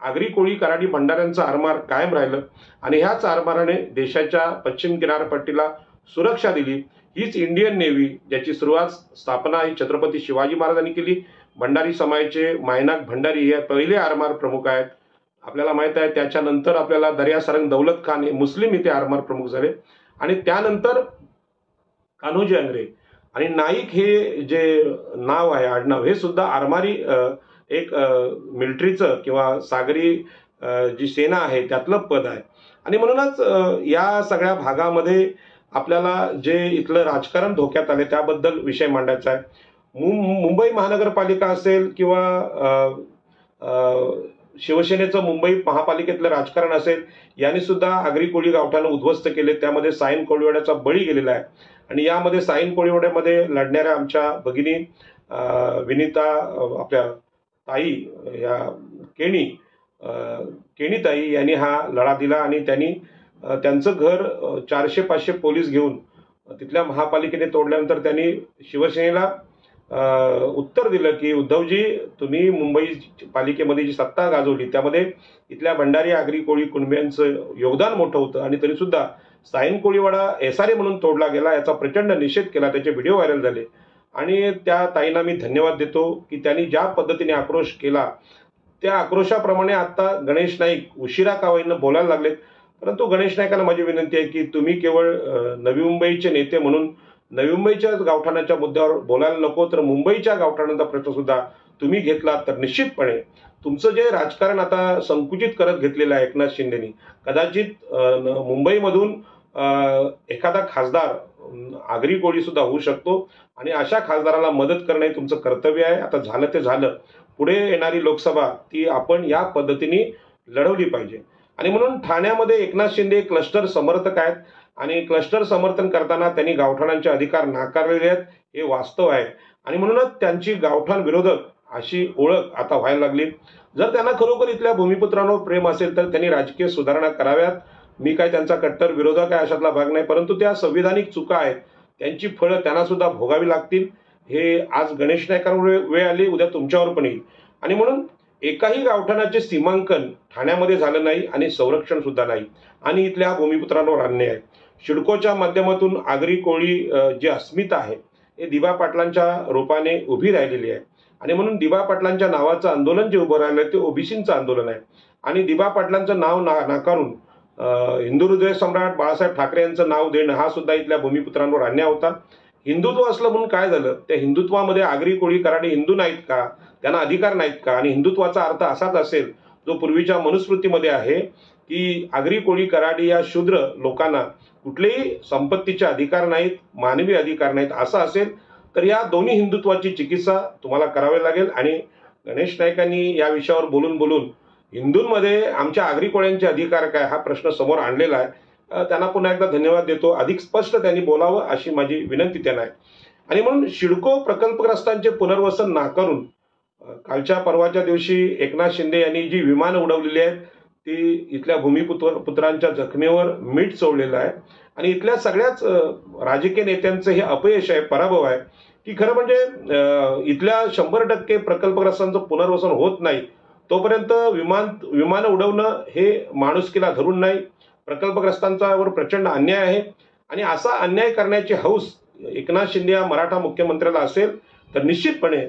आगरी कोळी कराडी भंडाऱ्यांचं आरमार कायम राहिलं आणि ह्याच आरमाराने देशाच्या पश्चिम किनारपट्टीला सुरक्षा दिली. हीच इंडियन नेव्ही ज्याची स्थापना ही छत्रपती शिवाजी महाराजांनी केली. भंडारी समाजाचे मायनाक भंडारी हे पहिले आरमार प्रमुख आहेत. आपल्याला माहित आहे त्याच्यानंतर आपल्याला दर्या सरंग दौलत खान हे मुस्लिम इथे आरमार प्रमुख झाले आणि त्यानंतर कान्होजी आंग्रे आणि नाईक हे जे नाव आहे आडनाव हे सुद्धा आरमारी एक मिलिटरीचं किंवा सागरी जी सेना आहे त्यातलं पद आहे. आणि म्हणूनच या सगळ्या भागामध्ये आपल्याला जे इथलं राजकारण धोक्यात आले त्याबद्दल विषय मांडायचा आहे. मुंबई महानगरपालिका असेल किंवा शिवसेनेचं मुंबई महापालिकेतलं राजकारण असेल यांनी सुद्धा आगरी कोळी गावठाणं उद्ध्वस्त केले. त्यामध्ये साईन कोळीवाड्याचा बळी गेलेला आहे आणि यामध्ये साईन कोळीवाड्यामध्ये लढणाऱ्या आमच्या भगिनी विनीता आपल्या ताई या केणी ताई यांनी हा लढा दिला आणि त्यांनी त्यांचं घर 400-500 पोलीस घेऊन तिथल्या महापालिकेने तोडल्यानंतर त्यांनी शिवसेनेला उत्तर दिलं की उद्धवजी, तुम्ही मुंबई पालिकेमध्ये जी सत्ता गाजवली त्यामध्ये इथल्या भंडारी, आगरी, कोळी कुणब्यांचं योगदान मोठं होतं आणि तरीसुद्धा साईन कोळीवाडा SRA म्हणून तोडला गेला, याचा प्रचंड निषेध केला, त्याचे व्हिडिओ व्हायरल झाले. आणि त्या ताईंना मी धन्यवाद देतो की त्यांनी ज्या पद्धतीने आक्रोश केला त्या आक्रोशाप्रमाणे आता गणेश नाईक उशिरा का होईना बोलायला लागलेत. परंतु गणेश नाईकांना माझी विनंती आहे की तुम्ही केवळ नवी मुंबईचे नेते म्हणून नवी मुंबईच्या गावठाणाच्या मुद्द्यावर बोलायला नको, तर मुंबईच्या गावठाणाचा प्रश्न सुद्धा तुम्ही घेतला तर निश्चितपणे तुमचं जे राजकारण आता संकुचित करत घेतलेलं आहे एकनाथ शिंदेनी, कदाचित मुंबईमधून एखादा खासदार आगरी कोळी सुद्धा होऊ शकतो आणि अशा खासदाराला मदत करणे हे तुमचं कर्तव्य आहे. आता झालं ते झालं, पुढे येणारी लोकसभा ती आपण या पद्धतीने लढवली पाहिजे. आणि म्हणून ठाण्यामध्ये एकनाथ शिंदे क्लस्टर समर्थक आहेत आणि क्लस्टर समर्थन करताना त्यांनी गावठाणांचे अधिकार नाकारलेले आहेत, हे वास्तव आहे. आणि म्हणूनच त्यांची गावठाण विरोधक अशी ओळख आता व्हायला लागली. जर त्यांना खरोखर इथल्या भूमिपुत्रांवर प्रेम असेल तर त्यांनी राजकीय सुधारणा कराव्यात. मी काय त्यांचा कट्टर विरोधक आहे अशातला भाग नाही, परंतु त्या संविधानिक चुका आहेत, त्यांची फळं त्यांना सुद्धा भोगावी लागतील. हे आज गणेश नाईकांवर वेळ आली, उद्या तुमच्यावर पण येईल. आणि म्हणून एकाही गावठाणाचे सीमांकन ठाण्यामध्ये झालं नाही आणि संरक्षण सुद्धा नाही आणि इथल्या भूमिपुत्रांवर अन्याय आहे. सिडकोच्या माध्यमातून आगरी कोळी जी अस्मिता आहे हे दिबा पाटलांच्या रूपाने उभी राहिलेली आहे. आणि म्हणून दिबा पाटलांच्या नावाचं आंदोलन जे उभं राहिलं ते ओबीसींचं आंदोलन आहे. आणि दिबा पाटलांचं नाव नाकारून हिंदू हृदय सम्राट बाळासाहेब ठाकरे यांचं नाव देणं हा सुद्धा इथल्या भूमिपुत्रांवर अन्याय होता. हिंदुत्व असलं म्हणून काय झालं, त्या हिंदुत्वामध्ये आगरी कोळी कराडी हिंदू नाहीत का, त्यांना अधिकार नाहीत का? आणि हिंदुत्वाचा अर्थ असाच असेल जो पूर्वीच्या मनुस्मृतीमध्ये आहे की आगरी कोळी कराडी या शूद्र लोकांना कुठलेही संपत्तीचे अधिकार नाहीत, मानवी अधिकार नाहीत, असं असेल तर या दोन्ही हिंदुत्वाची चिकित्सा तुम्हाला करावी लागेल. आणि गणेश नाईकांनी या विषयावर बोलून बोलून हिंदूंमध्ये आमच्या आगरी कोळ्यांचे अधिकार काय हा प्रश्न समोर आणलेला आहे. त्यांना पुन्हा एकदा धन्यवाद देतो. अधिक स्पष्ट त्यांनी बोलावं अशी माझी विनंती त्यांना आहे. आणि म्हणून सिडको प्रकल्पग्रस्तांचे पुनर्वसन नाकारून कालच्या परवाच्या दिवशी एकनाथ शिंदे यांनी जी विमानं उडवलेली आहेत ती इथल्या भूमिपुत्रांच्या जखमेवर मीठ चोळलेलं आहे. आणि इथल्या सगळ्याच राजकीय नेत्यांचं हे अपयश आहे, पराभव आहे की खरं म्हणजे इथल्या 100% प्रकल्पग्रस्तांचं पुनर्वसन होत नाही तोपर्यंत विमानं उडवणं हे माणुसकीला धरून नाही. प्रकल्पग्रस्तांच्यावर प्रचंड अन्याय आहे आणि असा अन्याय करण्याची हौस एकनाथ शिंदे या मराठा मुख्यमंत्र्याला असेल तर निश्चितपणे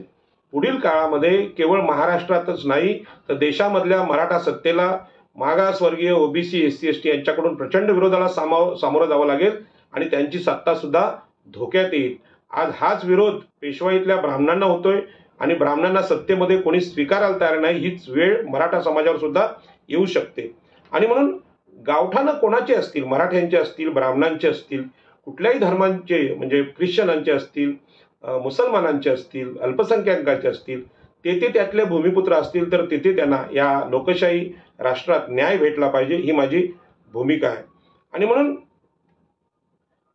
पुढील काळामध्ये केवळ महाराष्ट्रातच नाही तर देशामधल्या मराठा सत्तेला मागासवर्गीय ओबीसी SC ST यांच्याकडून प्रचंड विरोधाला सामोरं जावं लागेल आणि त्यांची सत्ता सुद्धा धोक्यात येईल. आज हाच विरोध पेशवाईतल्या ब्राह्मणांना होतोय आणि ब्राह्मणांना सत्तेमध्ये कोणी स्वीकारायला तयार नाही. हीच वेळ मराठा समाजावर सुद्धा येऊ शकते. आणि म्हणून गावठाणं कोणाचे असतील, मराठ्यांचे असतील, ब्राह्मणांचे असतील, कुठल्याही धर्मांचे म्हणजे ख्रिश्चनांचे असतील, मुसलमानांचे असतील, अल्पसंख्याकांचे असतील, तेथे त्यातले भूमिपुत्र असतील तर तिथे त्यांना या लोकशाही राष्ट्रात न्याय भेटला पाहिजे, ही माझी भूमिका आहे. आणि म्हणून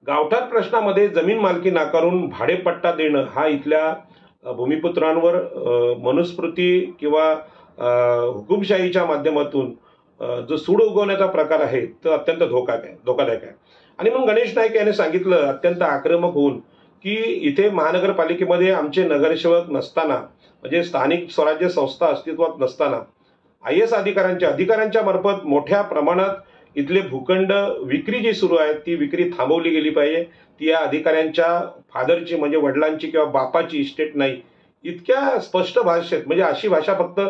गावठाण प्रश्नामध्ये जमीन मालकी नाकारून भाडेपट्टा देणं हा इथल्या भूमिपुत्रांवर मनुस्मृती किंवा हुकुमशाहीच्या माध्यमातून जो सूड उगवण्याचा प्रकार आहे तो अत्यंत धोकादायक आहे. आणि मग गणेश नाईक यांनी सांगितलं अत्यंत आक्रमक होऊन की इथे महानगरपालिकेमध्ये आमचे नगरसेवक नसताना म्हणजे स्थानिक स्वराज्य संस्था अस्तित्वात नसताना IAS अधिकाऱ्यांच्या मार्फत मोठ्या प्रमाणात इथले भूखंड विक्री जी सुरू आहे ती विक्री थांबवली गेली पाहिजे. ती या अधिकाऱ्यांच्या फादरची म्हणजे वडिलांची किंवा बापाची इस्टेट नाही. इतक्या स्पष्ट भाषेत म्हणजे अशी भाषा फक्त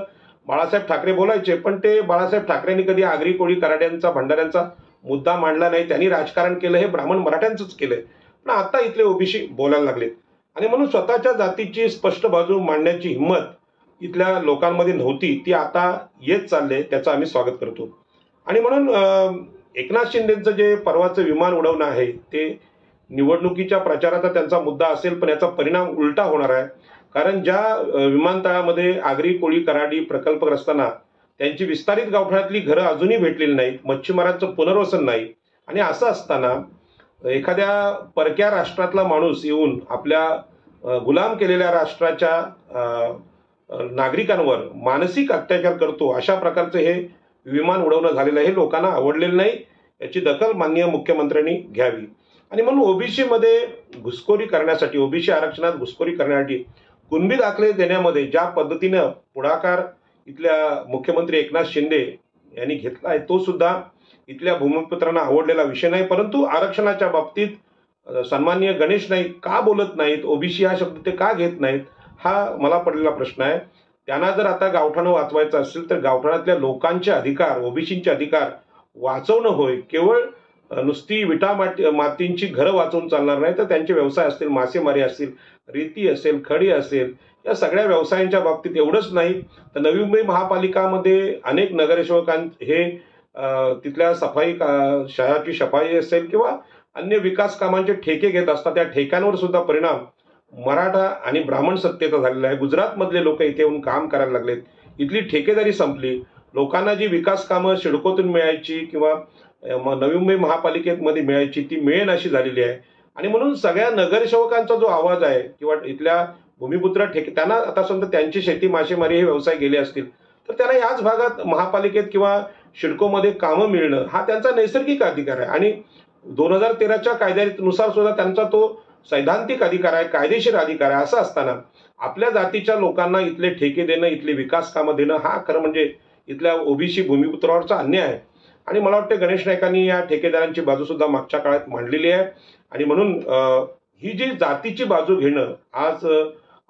बाळासाहेब ठाकरे बोलायचे, पण ते बाळासाहेब ठाकरेंनी कधी आगरी कोळी कराड्यांचा भंडाऱ्यांचा मुद्दा मांडला नाही. त्यांनी राजकारण केलं हे ब्राह्मण मराठ्यांचंच केलंय, पण आता इथले ओबीसी बोलायला लागलेत. आणि म्हणून स्वतःच्या जातीची स्पष्ट बाजू मांडण्याची हिंमत इथल्या लोकांमध्ये नव्हती, ती आता येत चालले, त्याचं आम्ही स्वागत करतो. आणि म्हणून एकनाथ शिंदेचं जे परवाचं विमान उडवणं आहे ते निवडणुकीच्या प्रचाराचा त्यांचा मुद्दा असेल, पण याचा परिणाम उलटा होणार आहे. कारण ज्या विमानतळामध्ये आगरी कोळी कराडी प्रकल्पग्रस्तांना त्यांची विस्तारित गावठाणातली घरं अजूनही भेटलेली नाहीत, मच्छीमारांचं पुनर्वसन नाही, आणि असं असताना एखाद्या परक्या राष्ट्रातला माणूस येऊन आपल्या गुलाम केलेल्या राष्ट्राच्या नागरिकांवर मानसिक अत्याचार करतो, अशा प्रकारचं हे विमान उडवणं झालेलं आहे. हे लोकांना आवडलेलं नाही, याची दखल माननीय मुख्यमंत्र्यांनी घ्यावी. आणि म्हणून ओबीसी मध्ये घुसखोरी करण्यासाठी, ओबीसी आरक्षणात घुसखोरी करण्यासाठी कुणबी दाखले देण्यामध्ये ज्या पद्धतीनं पुढाकार इथल्या मुख्यमंत्री एकनाथ शिंदे यांनी घेतला आहे, तो सुद्धा इथल्या भूमिपुत्रांना आवडलेला विषय नाही. परंतु आरक्षणाच्या बाबतीत सन्माननीय गणेश नाईक का बोलत नाहीत, ओबीसी हा शब्द ते का घेत नाहीत, हा मला पडलेला प्रश्न आहे. त्यांना जर आता गावठाणं वाचवायचं असेल तर गावठाणातल्या लोकांचे अधिकार, ओबीसींचे अधिकार वाचवणं होय. केवळ नुसती मातींची घरं वाचवून चालणार नाही, तर त्यांचे व्यवसाय असतील, मासेमारी असतील, रेती असेल, खडी असेल, या सगळ्या व्यवसायांच्या बाबतीत एवढंच नाही तर नवी मुंबई महापालिकामध्ये अनेक नगरसेवकां हे तिथल्या शहराची सफाई असेल किंवा अन्य विकास कामांचे ठेके घेत असतात. त्या ठेक्यांवर सुद्धा परिणाम मराठा आणि ब्राह्मण सत्तेचा झालेला आहे. गुजरातमधले लोक इथे येऊन काम करायला लागलेत. इथली ठेकेदारी संपली. लोकांना जी विकास कामं सिडकोतून मिळायची किंवा नवी मुंबई महापालिकेमध्ये मिळायची ती मिळेन अशी झालेली आहे. आणि म्हणून सगळ्या नगरसेवकांचा जो आवाज आहे किंवा इथल्या भूमिपुत्र त्यांना आता समजा त्यांची शेती, मासेमारी हे व्यवसाय गेले असतील तर त्यांना याच भागात महापालिकेत किंवा सिडकोमध्ये कामं मिळणं हा त्यांचा नैसर्गिक अधिकार आहे. आणि 2013च्या कायद्यानुसार सुद्धा त्यांचा तो सैद्धांतिक अधिकार आहे, कायदेशीर अधिकार आहे. असं असताना आपल्या जातीच्या लोकांना इथले ठेके देणं, इथले विकास कामं देणं हा खरं म्हणजे इथल्या ओबीसी भूमिपुत्रावरचा अन्याय आहे. आणि मला वाटतं गणेश नाईकांनी या ठेकेदारांची बाजू सुद्धा मागच्या काळात मांडलेली आहे. आणि म्हणून ही जी जातीची बाजू घेणं, आज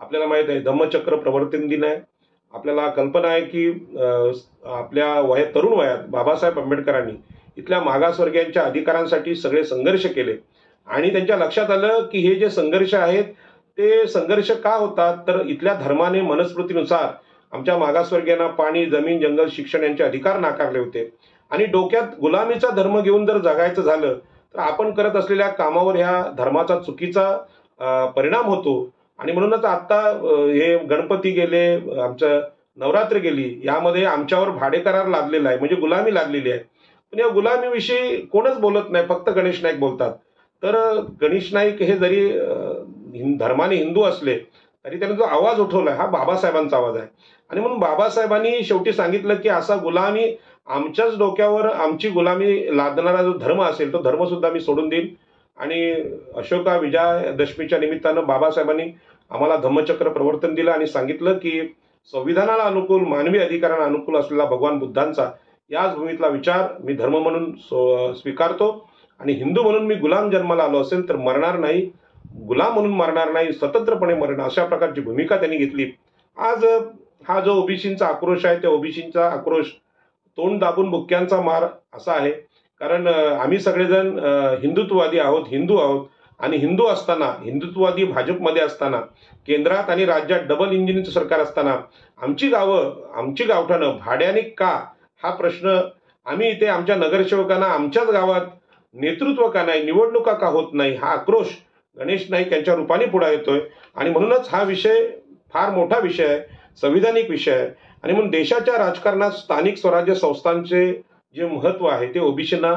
आपल्याला माहित आहे धम्मचक्र प्रवर्तन दिन आहे. आपल्याला कल्पना आहे की आपल्या तरुण वयात बाबासाहेब आंबेडकरांनी इथल्या मागासवर्गीयांच्या अधिकारांसाठी सगळे संघर्ष केले. आणि त्यांच्या लक्षात आलं की हे जे संघर्ष आहेत ते संघर्ष का होतात, तर इथल्या धर्माने, मनस्मृतीनुसार आमच्या मागासवर्गीयांना पाणी, जमीन, जंगल, शिक्षण यांचे अधिकार नाकारले होते. आणि डोक्यात गुलामीचा धर्म घेऊन जर जगायचं झालं तर आपण करत असलेल्या कामावर ह्या धर्माचा चुकीचा परिणाम होतो. आणि म्हणूनच आता हे गणपती गेले, आमचं नवरात्र गेली, यामध्ये आमच्यावर भाडेकरार लादलेला आहे, म्हणजे गुलामी लागलेली आहे. पण या गुलामीविषयी कोणच बोलत नाही, फक्त गणेश नाईक बोलतात. तर गणेश नाईक हे जरी धर्माने हिंदू असले तरी त्याने जो आवाज उठवलाय हा बाबासाहेबांचा आवाज आहे. आणि म्हणून बाबासाहेबांनी शेवटी सांगितलं की असा गुलामी आमच्याच डोक्यावर आमची गुलामी लादणारा जो धर्म असेल तो धर्म सुद्धा मी सोडून देईन. आणि अशोका विजयादशमीच्या निमित्तानं बाबासाहेबांनी आम्हाला धम्मचक्र प्रवर्तन दिलं आणि सांगितलं की संविधानाला अनुकूल, मानवी अधिकारांना अनुकूल असलेला भगवान बुद्धांचा याच भूमीतला विचार मी धर्म म्हणून स्वीकारतो. आणि हिंदू म्हणून मी गुलाम जन्माला आलो असेल तर मरणार नाही, गुलाम म्हणून मरणार नाही, स्वतंत्रपणे मरण, अशा प्रकारची भूमिका त्यांनी घेतली. आज हा जो ओबीसींचा आक्रोश आहे त्या ओबीसींचा आक्रोश तोंड दाबून बुक्क्यांचा मार असा आहे. कारण आम्ही सगळेजण हिंदुत्ववादी आहोत, हिंदू आहोत. आणि हिंदू असताना, हिंदुत्ववादी भाजपमध्ये असताना, केंद्रात आणि राज्यात डबल इंजिनचं सरकार असताना आमची गावं, आमची गावठाणं भाड्याने का, हा प्रश्न आम्ही इथे आमच्या नगरसेवकांना आमच्याच गावात नेतृत्व का नाही, निवडणुका का होत नाही, हा आक्रोश गणेश नाईक यांच्या रूपाने पुढे येतोय. आणि म्हणूनच हा विषय फार मोठा विषय आहे, संविधानिक विषय आहे. आणि म्हणून देशाच्या राजकारणात स्थानिक स्वराज्य संस्थांचे जे महत्व आहे ते ओबीसींना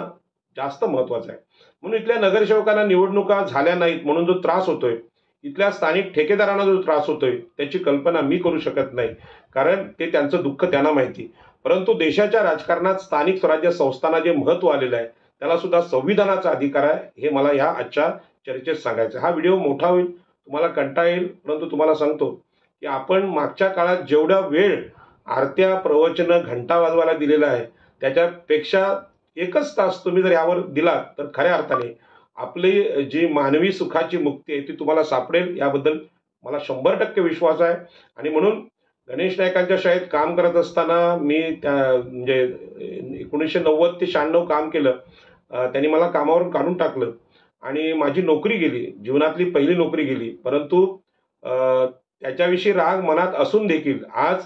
जास्त महत्वाचं आहे. म्हणून इथल्या नगरसेवकांना निवडणुका झाल्या नाहीत म्हणून जो त्रास होतोय, इथल्या स्थानिक ठेकेदारांना जो त्रास होतोय त्याची कल्पना मी करू शकत नाही, कारण ते त्यांचं दुःख त्यांना माहिती. परंतु देशाच्या राजकारणात स्थानिक स्वराज्य संस्थांना जे महत्व आलेलं आहे त्याला सुद्धा संविधानाचा अधिकार आहे, हे मला या आजच्या चर्चेत सांगायचं. हा व्हिडिओ मोठा होईल, तुम्हाला कंटाळा येईल, परंतु तुम्हाला सांगतो की आपण मागच्या काळात जेवढा वेळ आरत्या, प्रवचन, घंटा वाजवायला दिलेला आहे त्याच्यापेक्षा 1 तास तुम्ही जर यावर दिला तर खऱ्या अर्थाने आपली जी मानवी सुखाची मुक्ती आहे ती तुम्हाला सापडेल, याबद्दल मला 100% विश्वास आहे. आणि म्हणून गणेश नाईकांच्या शाळेत काम करत असताना मी म्हणजे 1990 ते 96 काम केलं. त्यांनी मला कामावरून काढून टाकलं आणि माझी नोकरी गेली, जीवनातली पहिली नोकरी गेली. परंतु त्याच्याविषयी राग मनात असून देखील आज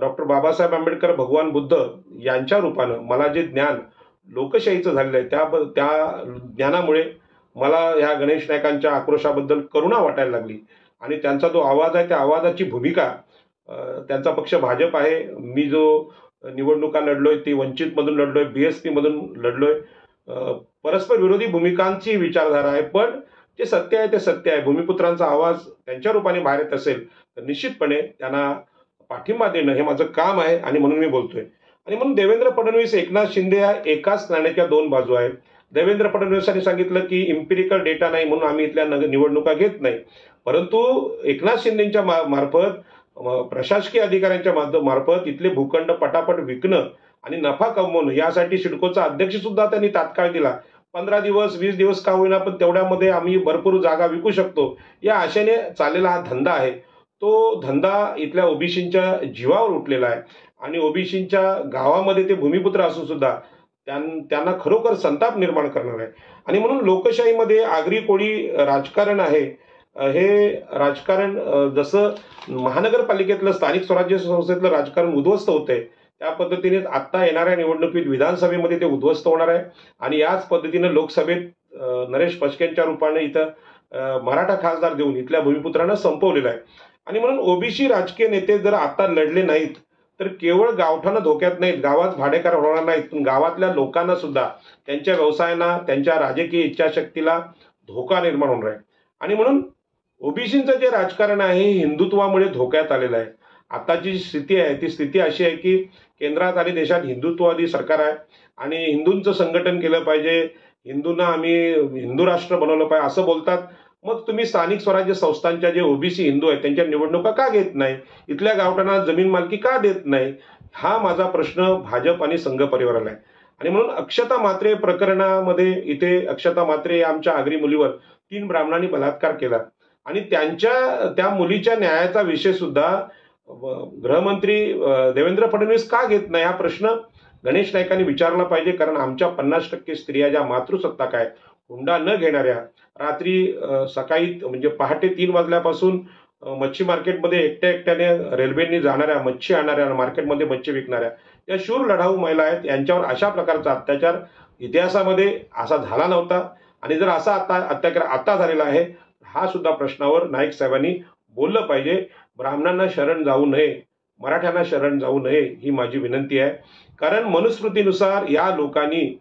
डॉक्टर बाबासाहेब आंबेडकर, भगवान बुद्ध यांच्या रूपानं मला जे ज्ञान लोकशाहीचं झालेलं आहे त्या ज्ञानामुळे मला ह्या गणेश नाईकांच्या आक्रोशाबद्दल करुणा वाटायला लागली. आणि त्यांचा जो आवाज आहे त्या आवाजाची भूमिका, त्यांचा पक्ष भाजप आहे, मी जो निवडणुका लढलोय ती वंचितमधून लढलोय, बीएसपी मधून लढलोय, परस्पर विरोधी भूमिकांची विचारधारा आहे. पण जे सत्य आहे ते सत्य आहे. भूमिपुत्रांचा आवाज त्यांच्या रूपाने बाहेर येत असेल तर निश्चितपणे त्यांना पाठिंबा देणं हे माझं काम आहे आणि म्हणून मी बोलतोय. आणि म्हणून देवेंद्र फडणवीस, एकनाथ शिंदे या एकाच नाण्याच्या 2 बाजू आहेत. देवेंद्र फडणवीसांनी सांगितलं की इम्पिरिकल डेटा नाही म्हणून आम्ही इथल्या निवडणुका घेत नाही, परंतु एकनाथ शिंदेच्या मार्फत प्रशासकीय अधिकाऱ्यांच्या मार्फत इथले भूखंड पटापट विकणं आणि नफा कमवणं यासाठी सिडकोचा अध्यक्ष सुद्धा त्यांनी तात्काळ दिला. 15 दिवस 20 दिवस का होईना पण तेवढ्यामध्ये आम्ही भरपूर जागा विकू शकतो या आशेने चाललेला हा धंदा आहे. तो धंदा इथल्या ओबीसींच्या जीवावर उठलेला आहे आणि ओबीसींच्या गावामध्ये ते भूमिपुत्र असून सुद्धा त्यांना खरोखर संताप निर्माण करणार आहे. आणि म्हणून लोकशाहीमध्ये आगरी कोळी राजकारण आहे, हे राजकारण जसं महानगरपालिकेतलं स्थानिक स्वराज्य संस्थेतलं राजकारण उद्ध्वस्त होतंय त्या पद्धतीने आता येणाऱ्या निवडणुकीत विधानसभेमध्ये ते उद्ध्वस्त होणार आहे. आणि याच पद्धतीनं लोकसभेत नरेश पचकेंच्या रूपाने इथं मराठा खासदार देऊन इथल्या भूमिपुत्रांना संपवलेलं आहे. आणि म्हणून ओबीसी राजकीय नेते जर आता लढले नाहीत तर केवळ गावठाणं धोक्यात नाहीत, गावात भाडेकर होणार नाहीत, पण गावातल्या लोकांना सुद्धा त्यांच्या व्यवसायांना त्यांच्या राजकीय इच्छाशक्तीला धोका निर्माण होणार आहे. आणि म्हणून ओबीसीचं जे राजकारण आहे हिंदुत्वामुळे धोक्यात आलेलं आहे. आताची स्थिती आहे ती स्थिती अशी आहे की केंद्रात आणि देशात हिंदुत्ववादी सरकार आहे आणि हिंदूंचं संघटन केलं पाहिजे, हिंदूंना आम्ही हिंदू राष्ट्र बनवलं पाहिजे असं बोलतात. मग तुम्ही स्थानिक स्वराज्य संस्थांच्या जे ओबीसी हिंदू आहेत त्यांच्या निवडणुका का घेत नाही, इथल्या गावठाणा जमीन मालकी का देत नाही, हा माझा प्रश्न भाजप आणि संघ परिवाराला आहे. आणि म्हणून अक्षता म्हात्रे प्रकरणामध्ये इथे अक्षता म्हात्रे या आमच्या आगरी मुलीवर 3 ब्राह्मणांनी बलात्कार केला आणि त्या मुलीच्या न्यायाचा विषय सुद्धा गृहमंत्री देवेंद्र फडणवीस का घेत नाही हा प्रश्न गणेश नाईकांनी विचारला पाहिजे. कारण आमच्या 50% स्त्रिया ज्या मातृसत्ताक आहेत, हुंडा न घेणाऱ्या, रात्री सकाळी म्हणजे पहाटे 3 वाजल्यापासून मच्छी मार्केटमध्ये एकट्याने रेल्वेने जाणाऱ्या, मच्छी आणणाऱ्या, मार्केटमध्ये मच्छी विकणाऱ्या या शूर लढाऊ महिला आहेत. यांच्यावर अशा प्रकारचा अत्याचार इतिहासामध्ये असा झाला नव्हता आणि जर असा अत्याचार आता झालेला आहे हा सुद्धा प्रश्नावर नाईक साहेबांनी बोललं पाहिजे. ब्राह्मणांना शरण जाऊ नये, मराठ्यांना शरण जाऊ नये ही माझी विनंती आहे. कारण मनुस्मृतीनुसार या लोकांनी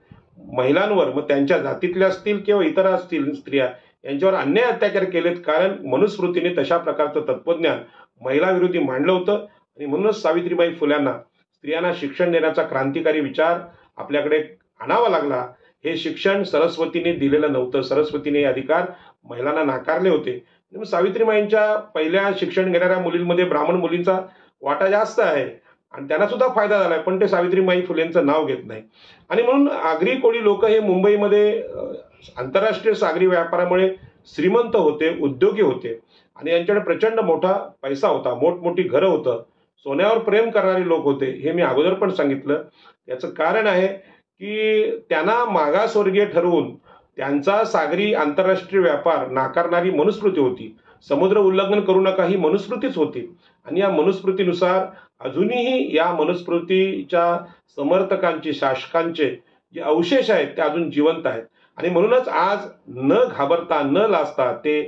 महिलांवर, मग त्यांच्या जातीतल्या असतील किंवा इतर असतील स्त्रिया, यांच्यावर अन्याय अत्याचार केलेत. कारण मनुस्मृतीने तशा प्रकारचं तत्वज्ञान महिला विरोधी मांडलं होतं आणि म्हणूनच सावित्रीबाई फुल्यांना स्त्रियांना शिक्षण देण्याचा क्रांतिकारी विचार आपल्याकडे आणावा लागला. हे शिक्षण सरस्वतीने दिलेलं नव्हतं, सरस्वतीने हे अधिकार महिलांना नाकारले होते. सावित्रीबाईंच्या पहिल्या शिक्षण घेणाऱ्या मुलींमध्ये ब्राह्मण मुलींचा वाटा जास्त आहे आणि त्यांना सुद्धा फायदा झालाय, पण ते सावित्रीबाई फुलेंचं नाव घेत नाही. आणि म्हणून आगरी कोळी लोक हे मुंबईमध्ये आंतरराष्ट्रीय सागरी व्यापारामुळे श्रीमंत होते, उद्योगी होते आणि यांच्याकडे प्रचंड मोठा पैसा होता, मोठमोठी घरं होतं, सोन्यावर प्रेम करणारी लोक होते. हे मी अगोदर पण सांगितलं. याचं कारण आहे की त्यांना मागासवर्गीय ठरवून त्यांचा सागरी आंतरराष्ट्रीय व्यापार नाकारणारी मनुस्मृती होती. समुद्र उल्लंघन करू नका ही मनुस्मृतीच होती आणि या मनुस्मृतीनुसार अजूनही या मनुस्मृतीच्या समर्थकांचे, शासकांचे जे अवशेष आहेत ते अजून जिवंत आहेत. आणि म्हणूनच आज न घाबरता न लाजता ते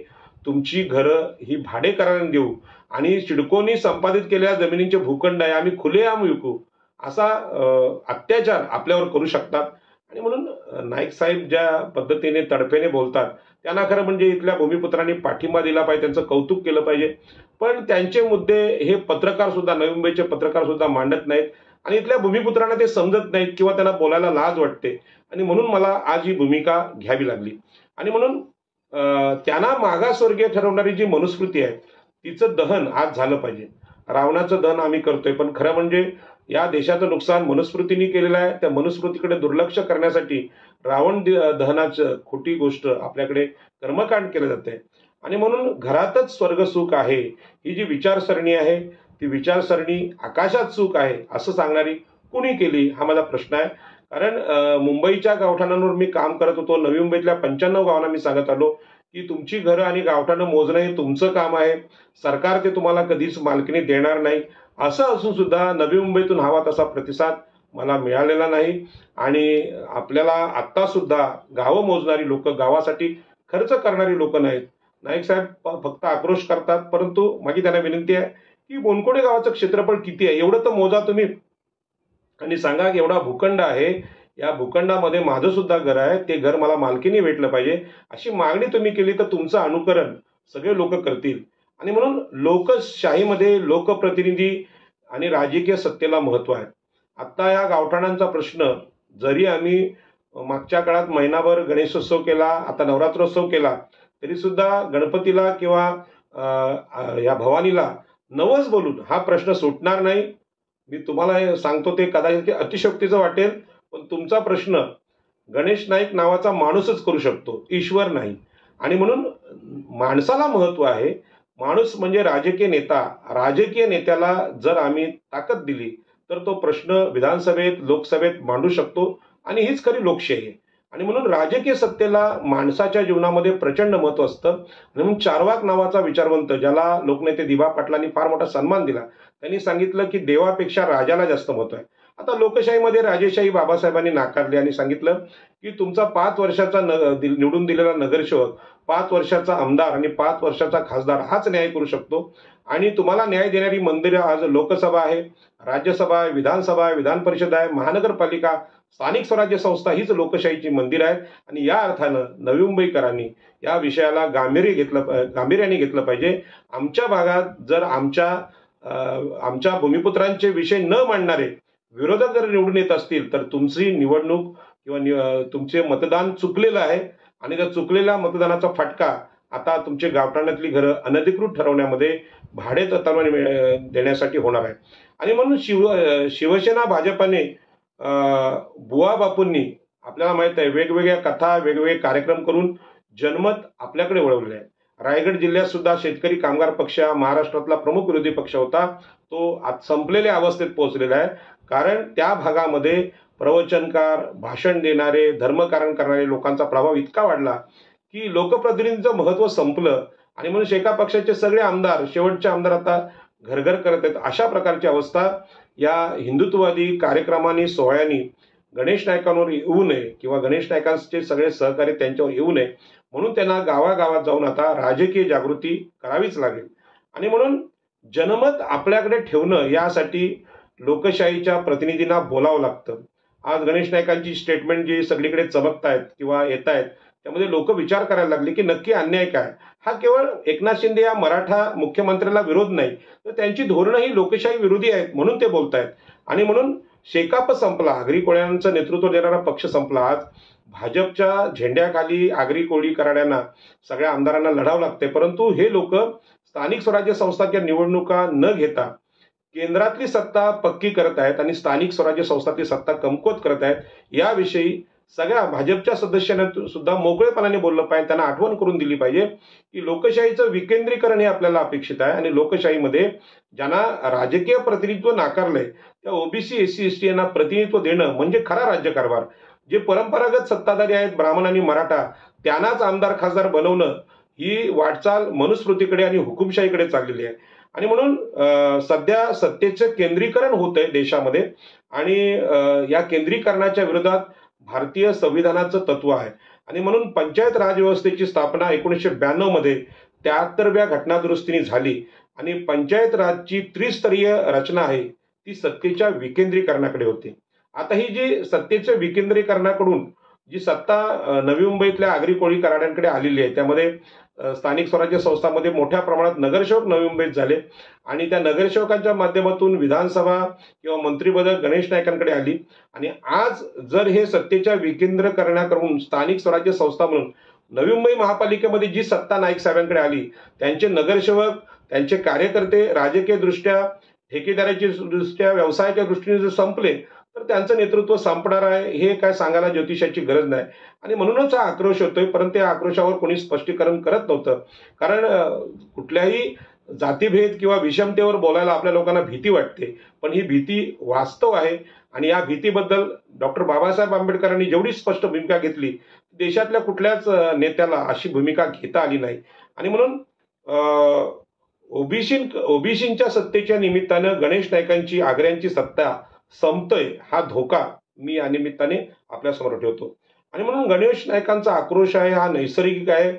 तुमची घरं ही भाडेकरांना देऊ आणि सिडकोनी संपादित केलेल्या जमिनींचे भूखंड आहे आम्ही खुलेआम विकू असा अत्याचार आपल्यावर करू शकतात. आणि म्हणून नाईक साहेब ज्या पद्धतीने तडफेने बोलतात त्यांना खरं म्हणजे इथल्या भूमिपुत्रांनी पाठिंबा दिला पाहिजे, त्यांचं कौतुक केलं पाहिजे. पण त्यांचे मुद्दे हे पत्रकार सुद्धा, नवी मुंबईचे पत्रकार सुद्धा मांडत नाहीत आणि इथल्या भूमिपुत्रांना ते समजत नाहीत किंवा त्यांना बोलायला लाज वाटते. आणि म्हणून मला आज ही भूमिका घ्यावी लागली. आणि म्हणून त्यांना मागासवर्गीय ठरवणारी जी मनुस्मृती आहे तिचं दहन आज झालं पाहिजे. रावणाचं दहन आम्ही करतोय, पण खरं म्हणजे या देशाचं नुकसान मनुस्मृतीने केलेलं आहे. त्या मनुस्मृतीकडे दुर्लक्ष करण्यासाठी रावण दहनाचं खोटी गोष्ट आपल्याकडे कर्मकांड केलं जाते. आणि म्हणून घरातच स्वर्ग सुख आहे ही जी विचारसरणी आहे ती विचारसरणी आकाशात सुख आहे असं सांगणारी कुणी केली हा माझा प्रश्न आहे. कारण मुंबईच्या गावठाणांवर मी काम करत होतो, नवी मुंबईतल्या 95 गावांना मी सांगत आलो की तुमची घरं आणि गावठाणं मोजणं हे तुमचं काम आहे, सरकार ते तुम्हाला कधीच मालकीने देणार नाही. असं असून सुद्धा नवी मुंबईतून हवा तसा प्रतिसाद मला मिळालेला नाही. आणि आपल्याला आत्ता सुद्धा गावं मोजणारी लोक, गावासाठी खर्च करणारी लोक नाहीत. नाईक साहेब फक्त आक्रोश करतात, परंतु माझी त्यांना विनंती आहे की बोनकोडे गावाचं क्षेत्रफळ किती आहे एवढं तर मोजा तुम्ही आणि सांगा की एवढा भूखंड आहे, या भूखंडामध्ये माझं सुद्धा घर आहे, ते घर मला मालकीने भेटलं पाहिजे अशी मागणी तुम्ही केली तर तुमचं अनुकरण सगळे लोक करतील. आणि म्हणून लोकशाहीमध्ये लोकप्रतिनिधी आणि राजकीय सत्तेला महत्व आहे. आता या गावठाणांचा प्रश्न जरी आम्ही मागच्या काळात महिनाभर गणेशोत्सव केला, आता नवरात्रोत्सव केला, तरी सुद्धा गणपतीला किंवा या भवानीला नवस बोलून हा प्रश्न सुटणार नाही. मी तुम्हाला हे सांगतो, ते कदाचित अतिशयोक्तीचं वाटेल, पण तुमचा प्रश्न गणेश नाईक नावाचा माणूसच करू शकतो, ईश्वर नाही. आणि म्हणून माणसाला महत्व आहे. माणूस म्हणजे राजकीय नेता. राजकीय नेत्याला जर आम्ही ताकद दिली तर तो प्रश्न विधानसभेत, लोकसभेत मांडू शकतो आणि हीच खरी लोकशाही आहे. आणि म्हणून राजकीय सत्तेला माणसाच्या जीवनामध्ये प्रचंड महत्व असतं. आणि म्हणून चार्वाक नावाचा विचारवंत, ज्याला लोकनेते दिबा पाटलांनी फार मोठा सन्मान दिला, त्यांनी सांगितलं की देवापेक्षा राजाला जास्त महत्व आहे. आता लोकशाहीमध्ये राजेशाही बाबासाहेबांनी नाकारली आणि सांगितलं की तुमचा 5 वर्षाचा निवडून दिलेला नगरसेवक, 5 वर्षाचा आमदार आणि 5 वर्षाचा खासदार हाच न्याय करू शकतो. आणि तुम्हाला न्याय देणारी मंदिरं आज लोकसभा आहे, राज्यसभा आहे, विधानसभा आहे, विधान परिषद आहे, महानगरपालिका, स्थानिक स्वराज्य संस्था हीच लोकशाहीची मंदिर आहेत. आणि या अर्थानं नवी मुंबईकरांनी या विषयाला गांभीर्याने घेतलं पाहिजे. आमच्या भागात जर आमच्या भूमिपुत्रांचे विषय न मांडणारे विरोधक जर निवडून येत असतील तर तुमची निवडणूक किंवा तुमचे मतदान चुकलेलं आहे. आणि त्या चुकलेल्या मतदानाचा फटका आता तुमचे गावठाणातली घरं अनधिकृत ठरवण्यामध्ये, भाडे तत्त्वाने देण्यासाठी होणार आहे. आणि म्हणून शिवसेना भाजपाने, बुवा बापूंनी, आपल्याला माहित आहे, वेगवेगळ्या कथा, वेगवेगळे कार्यक्रम करून जनमत आपल्याकडे वळवले आहे. रायगड जिल्ह्यात सुद्धा शेतकरी कामगार पक्ष महाराष्ट्रातला प्रमुख विरोधी पक्ष होता, तो आज संपलेल्या अवस्थेत पोहोचलेला आहे. कारण त्या भागामध्ये प्रवचनकार, भाषण देणारे, धर्मकारण करणारे लोकांचा प्रभाव इतका वाढला की लोकप्रतिनिधींचं महत्व संपलं. आणि म्हणून एका पक्षाचे सगळे आमदार, शेवटचे आमदार आता घरघर करत आहेत. अशा प्रकारची अवस्था या हिंदुत्ववादी कार्यक्रमांनी, सोहळ्यांनी गणेश नाईकांवर येऊ नये किंवा गणेश नाईकांचे सगळे सहकारी त्यांच्यावर येऊ नये, म्हणून त्यांना गावागावात जाऊन आता राजकीय जागृती करावीच लागेल. आणि म्हणून जनमत आपल्याकडे ठेवणं यासाठी लोकशाहीच्या प्रतिनिधींना बोलावं लागतं. आज गणेश नाईकांची स्टेटमेंट जी सगळीकडे चमकतायत किंवा येत आहेत, त्यामध्ये लोक विचार करायला लागले की नक्की अन्याय काय. हा केवळ एकनाथ शिंदे या मराठा मुख्यमंत्र्याला विरोध नाही, तर त्यांची धोरणं ही लोकशाही विरोधी आहेत म्हणून ते बोलतायत. आणि म्हणून शेकाप संपला, आगरी कोळ्यांचं नेतृत्व देणारा पक्ष संपला. आज भाजपच्या झेंड्याखाली आगरी कोळी कराड्यांना, सगळ्या आमदारांना लढावं लागते. परंतु हे लोक स्थानिक स्वराज्य संस्थांच्या निवडणुका न घेता केंद्रातली सत्ता पक्की करत आहेत आणि स्थानिक स्वराज्य संस्थांची सत्ता कमकुवत करत आहेत. याविषयी सगळ्या भाजपच्या सदस्यांना सुद्धा मोकळेपणाने बोललं पाहिजे, त्यांना आठवण करून दिली पाहिजे की लोकशाहीचं विकेंद्रीकरण हे आपल्याला अपेक्षित आहे. आणि लोकशाहीमध्ये ज्यांना राजकीय प्रतिनिधित्व नाकारलंय त्या ओबीसी, एससी, एसटी यांना प्रतिनिधित्व देणं म्हणजे खरा राज्यकारभार. जे परंपरागत सत्ताधारी आहेत, ब्राह्मण आणि मराठा, त्यांनाच आमदार खासदार बनवणं, ही वाटचाल मनुस्मृतीकडे आणि हुकुमशाहीकडे चाललेली आहे. आणि म्हणून सध्या सत्तेचं केंद्रीकरण होत आहे देशामध्ये. आणि या केंद्रीकरणाच्या विरोधात भारतीय संविधानाचं तत्व आहे. आणि म्हणून पंचायत राज व्यवस्थेची स्थापना 1992 मध्ये 73व्या घटनादुरुस्तीने झाली. आणि पंचायत राजची त्रिस्तरीय रचना आहे ती सत्तेच्या विकेंद्रीकरणाकडे होती. आता ही जी सत्तेच्या विकेंद्रीकरणाकडून जी सत्ता नवी मुंबईतल्या आगरी कोळी कराड्यांकडे आलेली आहे, त्यामध्ये स्थानिक स्वराज्य संस्थांमध्ये मोठ्या प्रमाणात नगरसेवक नवी मुंबईत झाले. आणि त्या नगरसेवकांच्या माध्यमातून विधानसभा किंवा मंत्रिपद गणेश नाईकांकडे आली. आणि आज जर हे सत्तेच्या विकेंद्रीकरणाकडून स्थानिक स्वराज्य संस्था म्हणून नवी मुंबई महापालिकेमध्ये जी सत्ता नाईक साहेबांकडे आली, त्यांचे नगरसेवक, त्यांचे कार्यकर्ते राजकीय दृष्ट्या, ठेकेदाराची दृष्ट्या, व्यवसायाच्या दृष्टीने जर संपले तर त्यांचं नेतृत्व संपणार आहे, हे काय सांगायला ज्योतिषाची गरज नाही. आणि म्हणूनच हा आक्रोश होतोय. परंतु या आक्रोशावर कोणी स्पष्टीकरण करत नव्हतं. कारण कुठल्याही जातीभेद किंवा विषमतेवर बोलायला आपल्या लोकांना भीती वाटते, पण ही भीती वास्तव आहे. आणि या भीतीबद्दल डॉक्टर बाबासाहेब आंबेडकरांनी जेवढी स्पष्ट भूमिका घेतली, देशातल्या कुठल्याच नेत्याला अशी भूमिका घेता आली नाही. आणि म्हणून ओबीसींच्या सत्तेच्या निमित्तानं गणेश नाईकांची, आग्र्यांची सत्ता संपतोय, हा धोका मी या निमित्ताने आपल्यासमोर ठेवतो. आणि म्हणून गणेश नाईकांचा आक्रोश आहे हा नैसर्गिक आहे.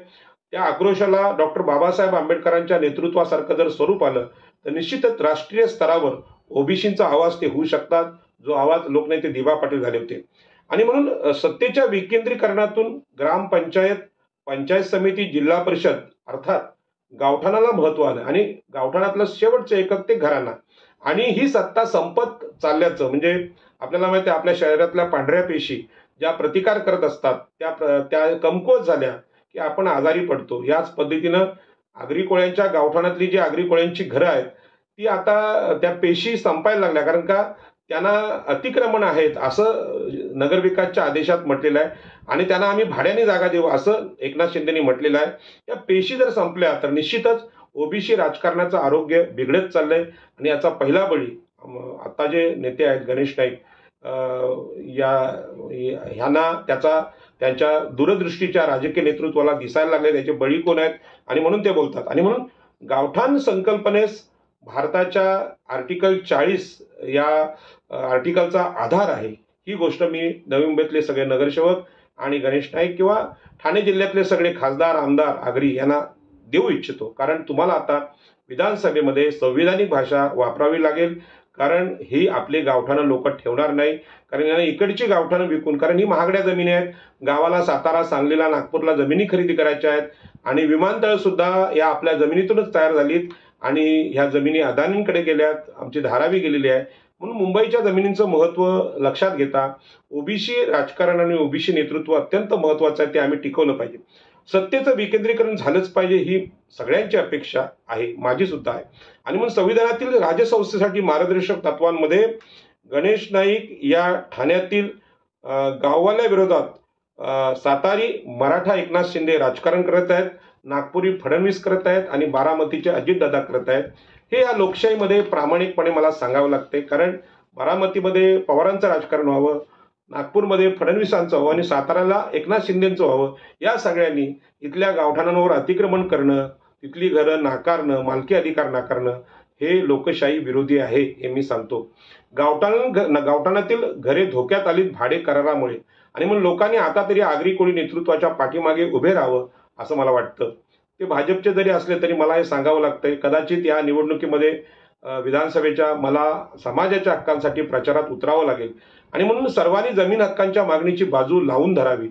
त्या आक्रोशाला डॉक्टर बाबासाहेब आंबेडकरांच्या नेतृत्वासारखं जर स्वरूप आलं तर निश्चितच राष्ट्रीय स्तरावर ओबीसींचा आवाज ते होऊ शकतात, जो आवाज लोकनेते दिबा पाटील झाले होते. आणि म्हणून सत्तेच्या विकेंद्रीकरणातून ग्रामपंचायत, पंचायत समिती, जिल्हा परिषद अर्थात गावठाणाला महत्व आलं. आणि गावठाणातलं शेवटचं एकक ते घराणा. आणि ही सत्ता संपत चालल्याचं म्हणजे आपल्याला माहिती आहे, आपल्या शहरातल्या पांढऱ्या पेशी ज्या प्रतिकार करत असतात त्या कमकुवत झाल्या की आपण आजारी पडतो. याच पद्धतीनं आगरी कोळ्यांच्या गावठाणातली जी आगरी कोळ्यांची घरं आहेत ती आता त्या पेशी संपायला लागल्या, कारण का त्यांना अतिक्रमण आहेत असं नगरविकासच्या आदेशात म्हटलेलं आहे आणि त्यांना आम्ही भाड्याने जागा देऊ असं एकनाथ शिंदेनी म्हटलेलं आहे. या पेशी जर संपल्या तर निश्चितच ओबीसी राजकारणाचं आरोग्य बिघडत चाललंय आणि याचा पहिला बळी आता जे नेते आहेत गणेश नाईक ह्यांना त्यांच्या दूरदृष्टीच्या राजकीय नेतृत्वाला दिसायला लागले, त्याचे बळी कोण आहेत आणि म्हणून ते बोलतात. आणि म्हणून गावठाण संकल्पनेस भारताच्या आर्टिकल 40 या आर्टिकलचा आधार आहे. ही गोष्ट मी नवी मुंबईतले सगळे नगरसेवक आणि गणेश नाईक किंवा ठाणे जिल्ह्यातले सगळे खासदार आमदार आगरी यांना देऊ इच्छितो. कारण तुम्हाला आता विधानसभेमध्ये संविधानिक भाषा वापरावी लागेल, कारण ही आपली गावठाणं लोक ठेवणार नाही. कारण यांना इकडची गावठाणं विकून, कारण ही महागड्या जमिनी आहेत, गावाला सातारा सांगलीला नागपूरला जमिनी खरेदी करायच्या आहेत आणि विमानतळ सुद्धा या आपल्या जमिनीतूनच तयार झालीत आणि ह्या जमिनी अदानींकडे गेल्यात, आमची धारावी गेलेली आहे. म्हणून मुंबईच्या जमिनींचं महत्त्व लक्षात घेता ओबीसी राजकारण आणि ओबीसी नेतृत्व अत्यंत महत्त्वाचं आहे, ते आम्ही टिकवलं पाहिजे. सत्तेचं विकेंद्रीकरण झालंच पाहिजे ही सगळ्यांची अपेक्षा आहे, माझी सुद्धा आहे. आणि म्हणून संविधानातील राजसंस्थेसाठी मार्गदर्शक तत्वांमध्ये गणेश नाईक या ठाण्यातील गाववाल्या विरोधात सातारी मराठा एकनाथ शिंदे राजकारण करत आहेत, नागपुरी फडणवीस करत आहेत आणि बारामतीचे अजितदादा करत आहेत. हे या लोकशाहीमध्ये प्रामाणिकपणे मला सांगावं लागते, कारण बारामतीमध्ये पवारांचं राजकारण व्हावं, नागपूरमध्ये फडणवीसांचं व्हावं आणि साताऱ्याला एकनाथ शिंदेंचं व्हावं. या सगळ्यांनी इथल्या गावठाणांवर अतिक्रमण करणं, तिथली घरं नाकारणं, मालकी अधिकार नाकारणं हे लोकशाही विरोधी आहे हे मी सांगतो. गावठाणातील घरे धोक्यात आलीत भाडे करारामुळे आणि म्हणून लोकांनी आता तरी आगरी कोळी नेतृत्वाच्या पाठीमागे उभे राहावं असं मला वाटतं. ते भाजपचे जरी असले तरी मला हे सांगावं लागतंय. कदाचित या निवडणुकीमध्ये विधानसभेच्या मला समाजाच्या हक्कांसाठी प्रचारात उतरावं लागेल आणि म्हणून सर्वांनी जमीन हक्कांच्या मागणीची बाजू लावून धरावी.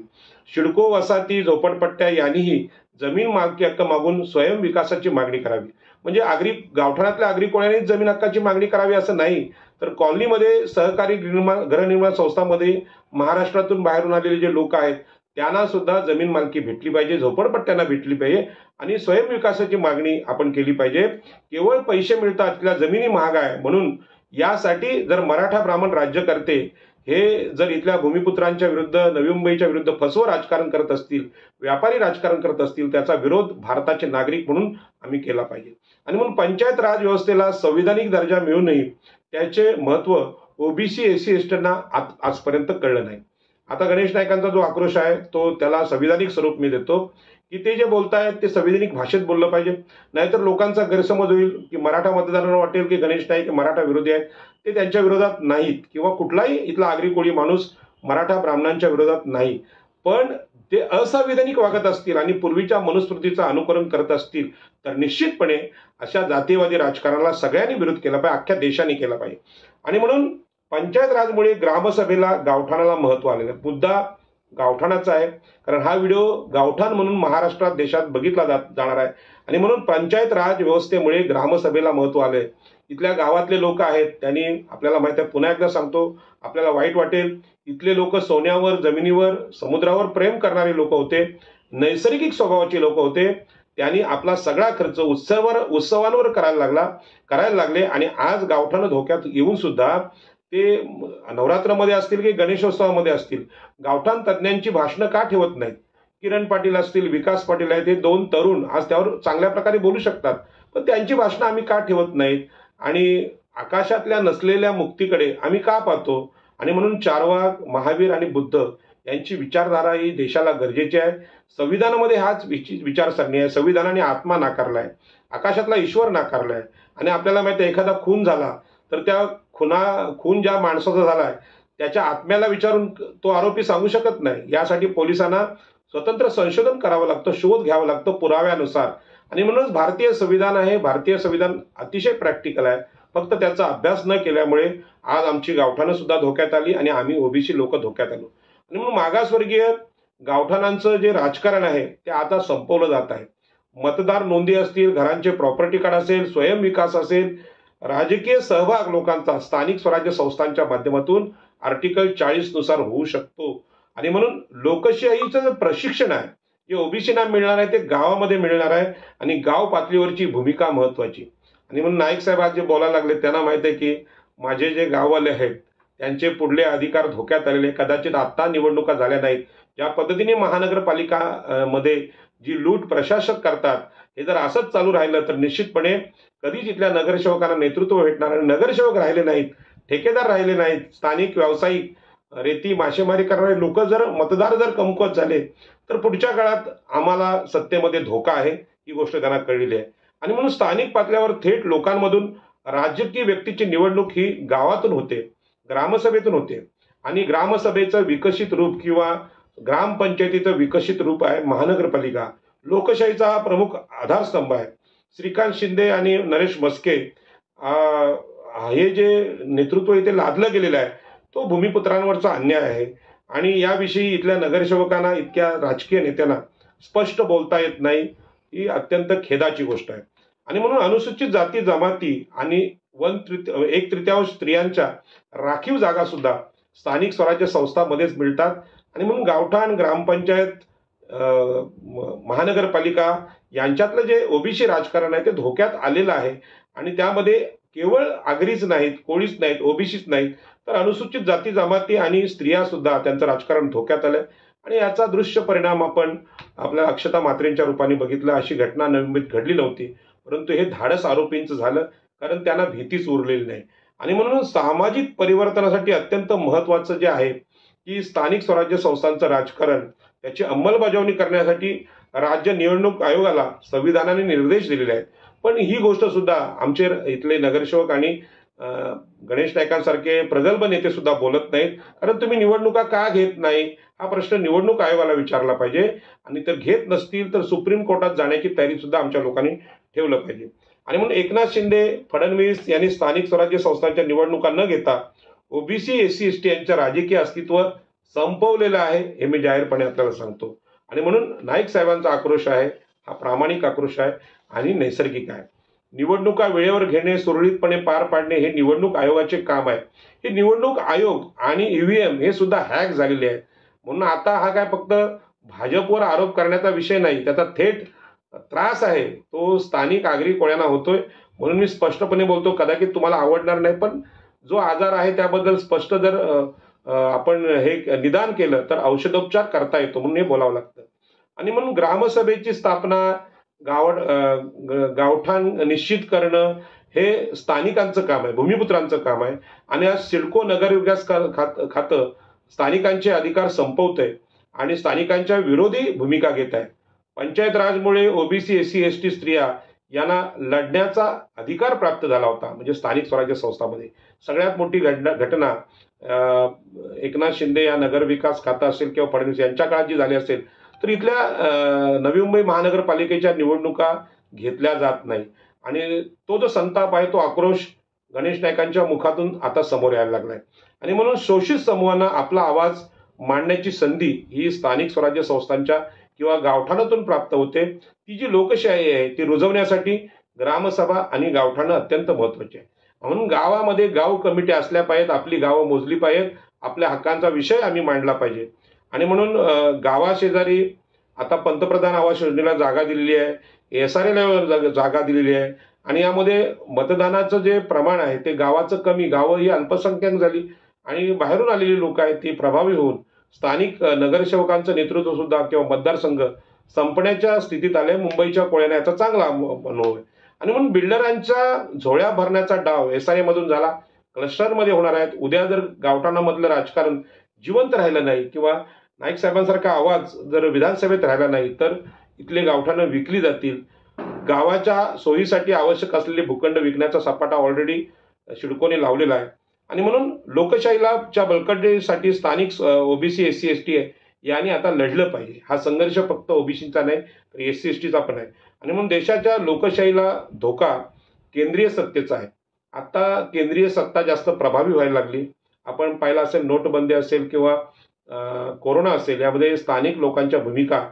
शिडको वसाहती झोपडपट्ट्या यांनीही जमीन मालकी हक्क मागून स्वयं विकासाची मागणी करावी. म्हणजे गावठाणातल्या आगरी कोळ्यांनीच जमीन हक्काची मागणी करावी असं नाही, तर कॉलनीमध्ये सहकारी गृहनिर्माण संस्थांमध्ये महाराष्ट्रातून बाहेरून आलेले जे लोक आहेत त्यांना सुद्धा जमीन मालकी भेटली पाहिजे, झोपडपट्ट्यांना भेटली पाहिजे आणि स्वयं विकासाची मागणी आपण केली पाहिजे. केवळ पैसे मिळतात, तिथल्या जमिनी महाग आहे म्हणून यासाठी जर मराठा ब्राह्मण राज्य करते हे जर इथल्या भूमिपुत्रांच्या विरुद्ध नवी मुंबईच्या विरुद्ध फसवं राजकारण करत असतील, व्यापारी राजकारण करत असतील, त्याचा विरोध भारताचे नागरिक म्हणून आम्ही केला पाहिजे. आणि म्हणून पंचायत राज व्यवस्थेला संविधानिक दर्जा मिळूनही त्याचे महत्त्व ओबीसी एससी एसटींना आजपर्यंत कळलं नाही. आता गणेश नाईकांचा जो आक्रोश आहे तो त्याला संविधानिक स्वरूप मी देतो की ते जे बोलतायत ते संविधानिक भाषेत बोललं पाहिजे, नाहीतर लोकांचा गैरसमज होईल की मराठा मतदारांना वाटेल की गणेश नाईक मराठा विरोधी आहेत. ते त्यांच्या विरोधात नाहीत किंवा कुठलाही इथला आगरी कोळी माणूस मराठा ब्राह्मणांच्या विरोधात नाही, पण ते असंविधानिक वागत असतील आणि पूर्वीच्या मनुस्मृतीचं अनुकरण करत असतील तर निश्चितपणे अशा जातीयवादी राजकारणाला सगळ्यांनी विरोध केला पाहिजे, अख्ख्या देशाने केला पाहिजे. आणि म्हणून पंचायत राजमुळे ग्रामसभेला गावठाणाला महत्व आलेलं आहे. मुद्दा गावठाणाचा आहे, कारण हा व्हिडिओ गावठाण म्हणून महाराष्ट्रात देशात बघितला जाणार आहे आणि म्हणून पंचायत राज व्यवस्थेमुळे ग्रामसभेला महत्व आलंय. इथल्या गावातले लोक आहेत त्यांनी आपल्याला माहिती आहे, पुन्हा एकदा सांगतो आपल्याला वाईट वाटेल, इथले लोक सोन्यावर जमिनीवर समुद्रावर प्रेम करणारे लोक होते, नैसर्गिक स्वभावाचे लोक होते. त्यांनी आपला सगळा खर्च उत्सवांवर करायला लागले आणि आज गावठाणं धोक्यात येऊन सुद्धा ते नवरात्रमध्ये असतील की गणेशोत्सवामध्ये असतील गावठाण तज्ज्ञांची भाषणं का ठेवत नाहीत. किरण पाटील असतील, विकास पाटील आहेत, हे दोन तरुण आज त्यावर चांगल्या प्रकारे बोलू शकतात, पण त्यांची भाषणं आम्ही का ठेवत नाहीत आणि आकाशातल्या नसलेल्या मुक्तीकडे आम्ही का पाहतो. आणि म्हणून चारवाक महावीर आणि बुद्ध यांची विचारधारा ही देशाला गरजेची आहे. संविधानामध्ये हाच विचारसरणी आहे. संविधानाने आत्मा नाकारलाय, आकाशातला ईश्वर नाकारलाय आणि आपल्याला माहिती आहे एखादा खून झाला तर त्या खून ज्या माणसाचा झालाय त्याच्या आत्म्याला विचारून तो आरोपी सांगू शकत नाही. यासाठी पोलिसांना स्वतंत्र संशोधन करावं लागतं, शोध घ्यावं लागतं पुराव्यानुसार. आणि म्हणूनच भारतीय संविधान आहे, भारतीय संविधान अतिशय प्रॅक्टिकल आहे. फक्त त्याचा अभ्यास न केल्यामुळे आज आमची गावठाणं सुद्धा धोक्यात आली आणि आम्ही ओबीसी लोक धोक्यात आलो. आणि म्हणून मागासवर्गीय गावठाणांचं जे राजकारण आहे ते आता संपवलं जात आहे. मतदार नोंदी असतील, घरांचे प्रॉपर्टी कार्ड असेल, स्वयं विकास असेल, राजकीय सहभाग लोकांचा स्थानिक स्वराज्य संस्थांच्या माध्यमातून आर्टिकल 40 नुसार होऊ शकतो आणि म्हणून लोकशाहीचं जे प्रशिक्षण आहे जे ओबीसीना मिळणार आहे ते गावामध्ये मिळणार आहे आणि गाव पातळीवरची भूमिका महत्वाची. आणि म्हणून नाईक साहेब आज जे बोलायला लागले त्यांना माहित आहे की माझे जे गाववाले आहेत त्यांचे पुढले अधिकार धोक्यात आलेले, कदाचित आता निवडणुका झाल्या नाहीत. ज्या पद्धतीने महानगरपालिका मध्ये जी लूट प्रशासक करतात हे जर असंच चालू राहिलं तर निश्चितपणे कधीच इथल्या नगरसेवकांना नेतृत्व भेटणार आणि नगरसेवक राहिले नाहीत, ठेकेदार राहिले नाहीत, स्थानिक व्यावसायिक रेती मासेमारी करणारे लोक जर मतदार जर कमकुवत झाले तर पुढच्या काळात आम्हाला सत्तेमध्ये धोका आहे ही गोष्ट त्यांना कळलेली आहे. आणि म्हणून स्थानिक पातळीवर थेट लोकांमधून राजकीय व्यक्तीची निवडणूक ही गावातून होते, ग्रामसभेतून होते. आणि ग्रामसभेचं विकसित रूप किंवा ग्रामपंचायतीचं विकसित रूप आहे महानगरपालिका. लोकशाहीचा हा प्रमुख आधारस्तंभ आहे. श्रीकांत शिंदे आणि नरेश म्हस्के हे जे नेतृत्व इथे लादलं गेलेलं आहे तो भूमिपुत्रांवरचा अन्याय आहे. आणि याविषयी इथल्या नगरसेवकांना, इतक्या राजकीय नेत्यांना स्पष्ट बोलता येत नाही ही अत्यंत खेदाची गोष्ट आहे. आणि म्हणून अनुसूचित जाती जमाती आणि 1/3 स्त्रियांच्या राखीव जागा सुद्धा स्थानिक स्वराज्य संस्थांमध्येच मिळतात. आणि म्हणून गावठाण, ग्रामपंचायत, महानगरपालिका यांच्यातलं जे ओबीसी राजकारण आहे ते धोक्यात आलेलं आहे. आणि त्यामध्ये केवळ आगरीच नाहीत, कोळीच नाहीत, ओबीसीच नाहीत, तर अनुसूचित जाती जमाती आणि स्त्रिया सुद्धा त्यांचं राजकारण धोक्यात आलंय. आणि याचा दृश्य परिणाम आपण आपल्या अक्षता म्हात्रेंच्या रूपाने बघितला. अशी घटना नवमुंबईत घडली नव्हती, परंतु हे धाडस आरोपींचं झालं कारण त्यांना भीतीच उरलेली नाही. आणि म्हणून सामाजिक परिवर्तनासाठी अत्यंत महत्वाचं जे आहे की स्थानिक स्वराज्य संस्थांचं राजकारण त्याची अंमलबजावणी करण्यासाठी राज्य निवडणूक आयोगाला संविधानाने निर्देश दिलेले आहेत. पण ही गोष्ट सुद्धा आमचे इथले नगरसेवक आणि गणेश नाईकांसारखे प्रगल्भ नेते सुद्धा बोलत नाहीत. कारण तुम्ही निवडणुका का घेत नाही हा प्रश्न निवडणूक आयोगाला विचारला पाहिजे. आणि तर घेत नसतील तर सुप्रीम कोर्टात जाण्याची तयारी सुद्धा आमच्या लोकांनी ठेवलं पाहिजे. आणि म्हणून एकनाथ शिंदे, फडणवीस यांनी स्थानिक स्वराज्य संस्थांच्या निवडणुका न घेता ओबीसी, एससी, एसटी यांचं राजकीय अस्तित्व संपवलेलं आहे हे मी जाहीरपणे आपल्याला सांगतो. आणि म्हणून नाईक साहेबांचा आक्रोश आहे हा प्रामाणिक आक्रोश आहे आणि नैसर्गिक आहे. निवडणुका वेळेवर घेणे, सुरळीतपणे पार पाडणे हे निवडणूक आयोगाचे काम आहे. हे निवडणूक आयोग आणि ईव्हीएम हे सुद्धा हॅक झालेले आहेत. म्हणून आता हा काय फक्त भाजपवर आरोप करण्याचा विषय नाही, त्याचा थेट त्रास आहे तो स्थानिक आगरी कोळ्यांना होतोय. म्हणून मी स्पष्टपणे बोलतो, कदाचित तुम्हाला आवडणार नाही पण जो आजार आहे त्याबद्दल स्पष्ट जर आपण हे निदान केलं तर औषधोपचार करता येतो म्हणून हे बोलावं लागतं. आणि म्हणून ग्रामसभेची स्थापना, गावठाण निश्चित करणं हे स्थानिकांचं काम आहे, भूमिपुत्रांचं काम आहे. आणि आज सिडको नगर विकास खातं स्थानिकांचे अधिकार संपवतंय आणि स्थानिकांच्या विरोधी भूमिका घेत आहे. पंचायत राजमुळे ओबीसी, एससी, एसटी, स्त्रिया यांना लढण्याचा अधिकार प्राप्त झाला होता म्हणजे स्थानिक स्वराज्य संस्थांमध्ये. सगळ्यात मोठी घटना एकनाथ शिंदे या नगर विकास खातं असेल किंवा फडणवीस यांच्या काळात जी झाली असेल तर इथल्या नवी मुंबई महानगरपालिकेच्या निवडणुका घेतल्या जात नाही. आणि तो जो संताप आहे, तो आक्रोश गणेश नाईकांच्या मुखातून आता समोर यायला लागलाय. आणि म्हणून शोषित समूहांना आपला आवाज मांडण्याची संधी ही स्थानिक स्वराज्य संस्थांच्या किंवा गावठाणातून प्राप्त होते. ती जी लोकशाही आहे ती रुजवण्यासाठी ग्रामसभा आणि गावठाणं अत्यंत महत्वाची आहे. म्हणून गावामध्ये गाव कमिटी असल्या पाहिजेत, आपली गावं मोजली पाहिजेत, आपल्या हक्कांचा विषय आम्ही मांडला पाहिजे. आणि म्हणून गावाशेजारी आता पंतप्रधान आवास योजनेला जागा दिलेली आहे, SRL जागा दिलेली आहे. आणि यामध्ये मतदानाचं जे प्रमाण आहे ते गावाचं कमी, गावं ही अल्पसंख्याक झाली आणि बाहेरून आलेली लोक आहेत ती प्रभावी होऊन स्थानिक नगरसेवकांचं नेतृत्व सुद्धा किंवा मतदारसंघ संपण्याच्या स्थितीत आले. मुंबईच्या कोळ्यांना याचा चांगला अनुभव आहे. आणि म्हणून बिल्डरांच्या झोळ्या भरण्याचा डाव SRA मधून झाला, क्लस्टरमध्ये होणार आहेत. उद्या जर गावठाणामधलं राजकारण जिवंत राहिलं नाही किंवा नाईक साहेबांसारखा आवाज जर विधानसभेत राहिला नाही तर इथले गावठाणं विकली जातील. गावाच्या सोयीसाठी आवश्यक असलेले भूखंड विकण्याचा सपाटा ऑलरेडी सिडकोने लावलेला आहे. आणि म्हणून लोकशाहीच्या बळकटीसाठी स्थानिक ओबीसी, एससी, एसटी यांनी आता लढलं पाहिजे. हा संघर्ष फक्त ओबीसीचा नाही तर एससी, एसटीचा पण आहे. आणि म्हणून देशाच्या लोकशाहीला धोका केंद्रीय सत्तेचा आहे. आता केंद्रीय सत्ता जास्त प्रभावी व्हायला लागली. आपण पाहिलं असेल, नोटबंदी असेल किंवा कोरोना असेल, यामध्ये स्थानिक लोकांच्या भूमिका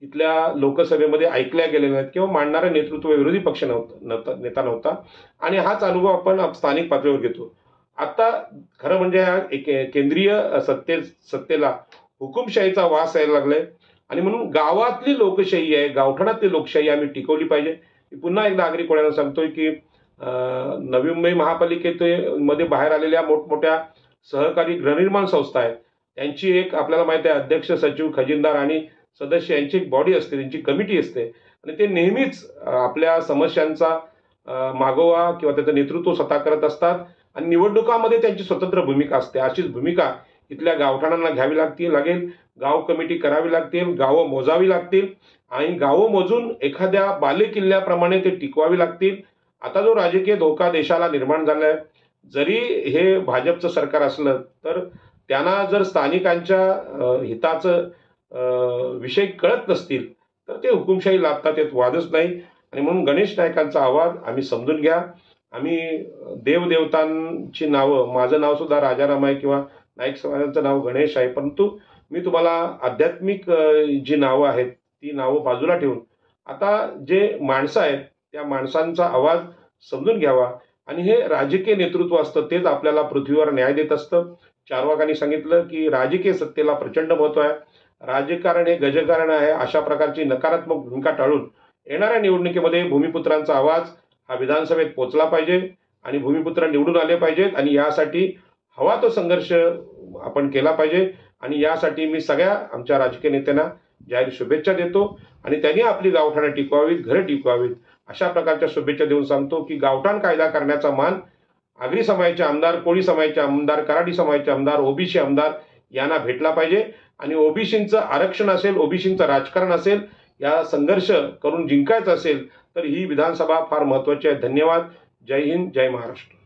इथल्या लोकसभेमध्ये ऐकल्या गेलेल्या नाहीत किंवा मांडणारा नेतृत्व विरोधी पक्ष नेता नव्हता. आणि हाच अनुभव आपण स्थानिक पातळीवर घेतो. आता खरं म्हणजे केंद्रीय सत्तेला हुकुमशाहीचा वास यायला लागलाय. आणि म्हणून गावातली लोकशाही आहे, गावठाणातली लोकशाही आम्ही टिकवली पाहिजे. मी पुन्हा एकदा नागरिकांना सांगतोय की नवी मुंबई महापालिकेत मध्ये बाहेर आलेल्या मोठमोठ्या सहकारी गृहनिर्माण संस्था आहेत, त्यांची एक आपल्याला माहिती आहे अध्यक्ष, सचिव, खजिनदार आणि सदस्य यांची एक बॉडी असते, त्यांची कमिटी असते आणि ते नेहमीच आपल्या समस्यांचा मागोवा किंवा त्याचं नेतृत्व स्वतः करत असतात आणि निवडणुकामध्ये त्यांची स्वतंत्र भूमिका असते. अशीच भूमिका इथल्या गावठाणांना घ्यावी लागेल. गाव कमिटी करावी लागतील, गावं मोजावी लागतील आणि गावं मोजून एखाद्या बालेकिल्ल्याप्रमाणे ते टिकवावी लागतील. आता जो राजकीय धोका देशाला निर्माण झालाय, जरी हे भाजपचं सरकार असलं तर त्यांना जर स्थानिकांच्या हिताचं विषय कळत नसतील तर ते हुकुमशाही लादतात, यात वादच नाही. आणि म्हणून गणेश नाईकांचा आवाज आम्ही समजून घ्या. आम्ही देवदेवतांची नावं, माझं नाव सुद्धा राजाराम आहे किंवा नाईक समाजाचं नाव गणेश आहे, परंतु मी तुम्हाला आध्यात्मिक जी नावं आहेत ती नावं बाजूला ठेवून आता जे माणसं आहेत त्या माणसांचा आवाज समजून घ्यावा. आणि हे राजकीय नेतृत्व असतं तेच आपल्याला पृथ्वीवर न्याय देत असतं. चार्वाकांनी सांगितलं की राजकीय सत्तेला प्रचंड महत्व आहे, राजकारण हे गजकारण आहे. अशा प्रकारची नकारात्मक भूमिका टाळून येणाऱ्या निवडणुकीमध्ये भूमिपुत्रांचा आवाज हा विधानसभेत पोचला पाहिजे आणि भूमिपुत्र निवडून आले पाहिजेत आणि यासाठी हवा तो संघर्ष आपण केला पाहिजे. आणि यासाठी मी सगळ्या आमच्या राजकीय नेत्यांना जाहीर शुभेच्छा देतो आणि त्यांनी आपली गावठाणं टिकवावीत, घरं टिकवावीत अशा प्रकारच्या शुभेच्छा देऊन सांगतो की गावठाण कायदा करण्याचा मान आगरी समाजाचे आमदार, कोळी समाजाचे आमदार, कराडी समाजाचे आमदार, ओबीसी आमदार यांना भेटला पाहिजे. आणि ओबीसींचं आरक्षण असेल, ओबीसींचं राजकारण असेल, या संघर्ष करून जिंकायचं असेल तर ही विधानसभा फार महत्त्वाची आहे. धन्यवाद. जय हिंद, जय महाराष्ट्र.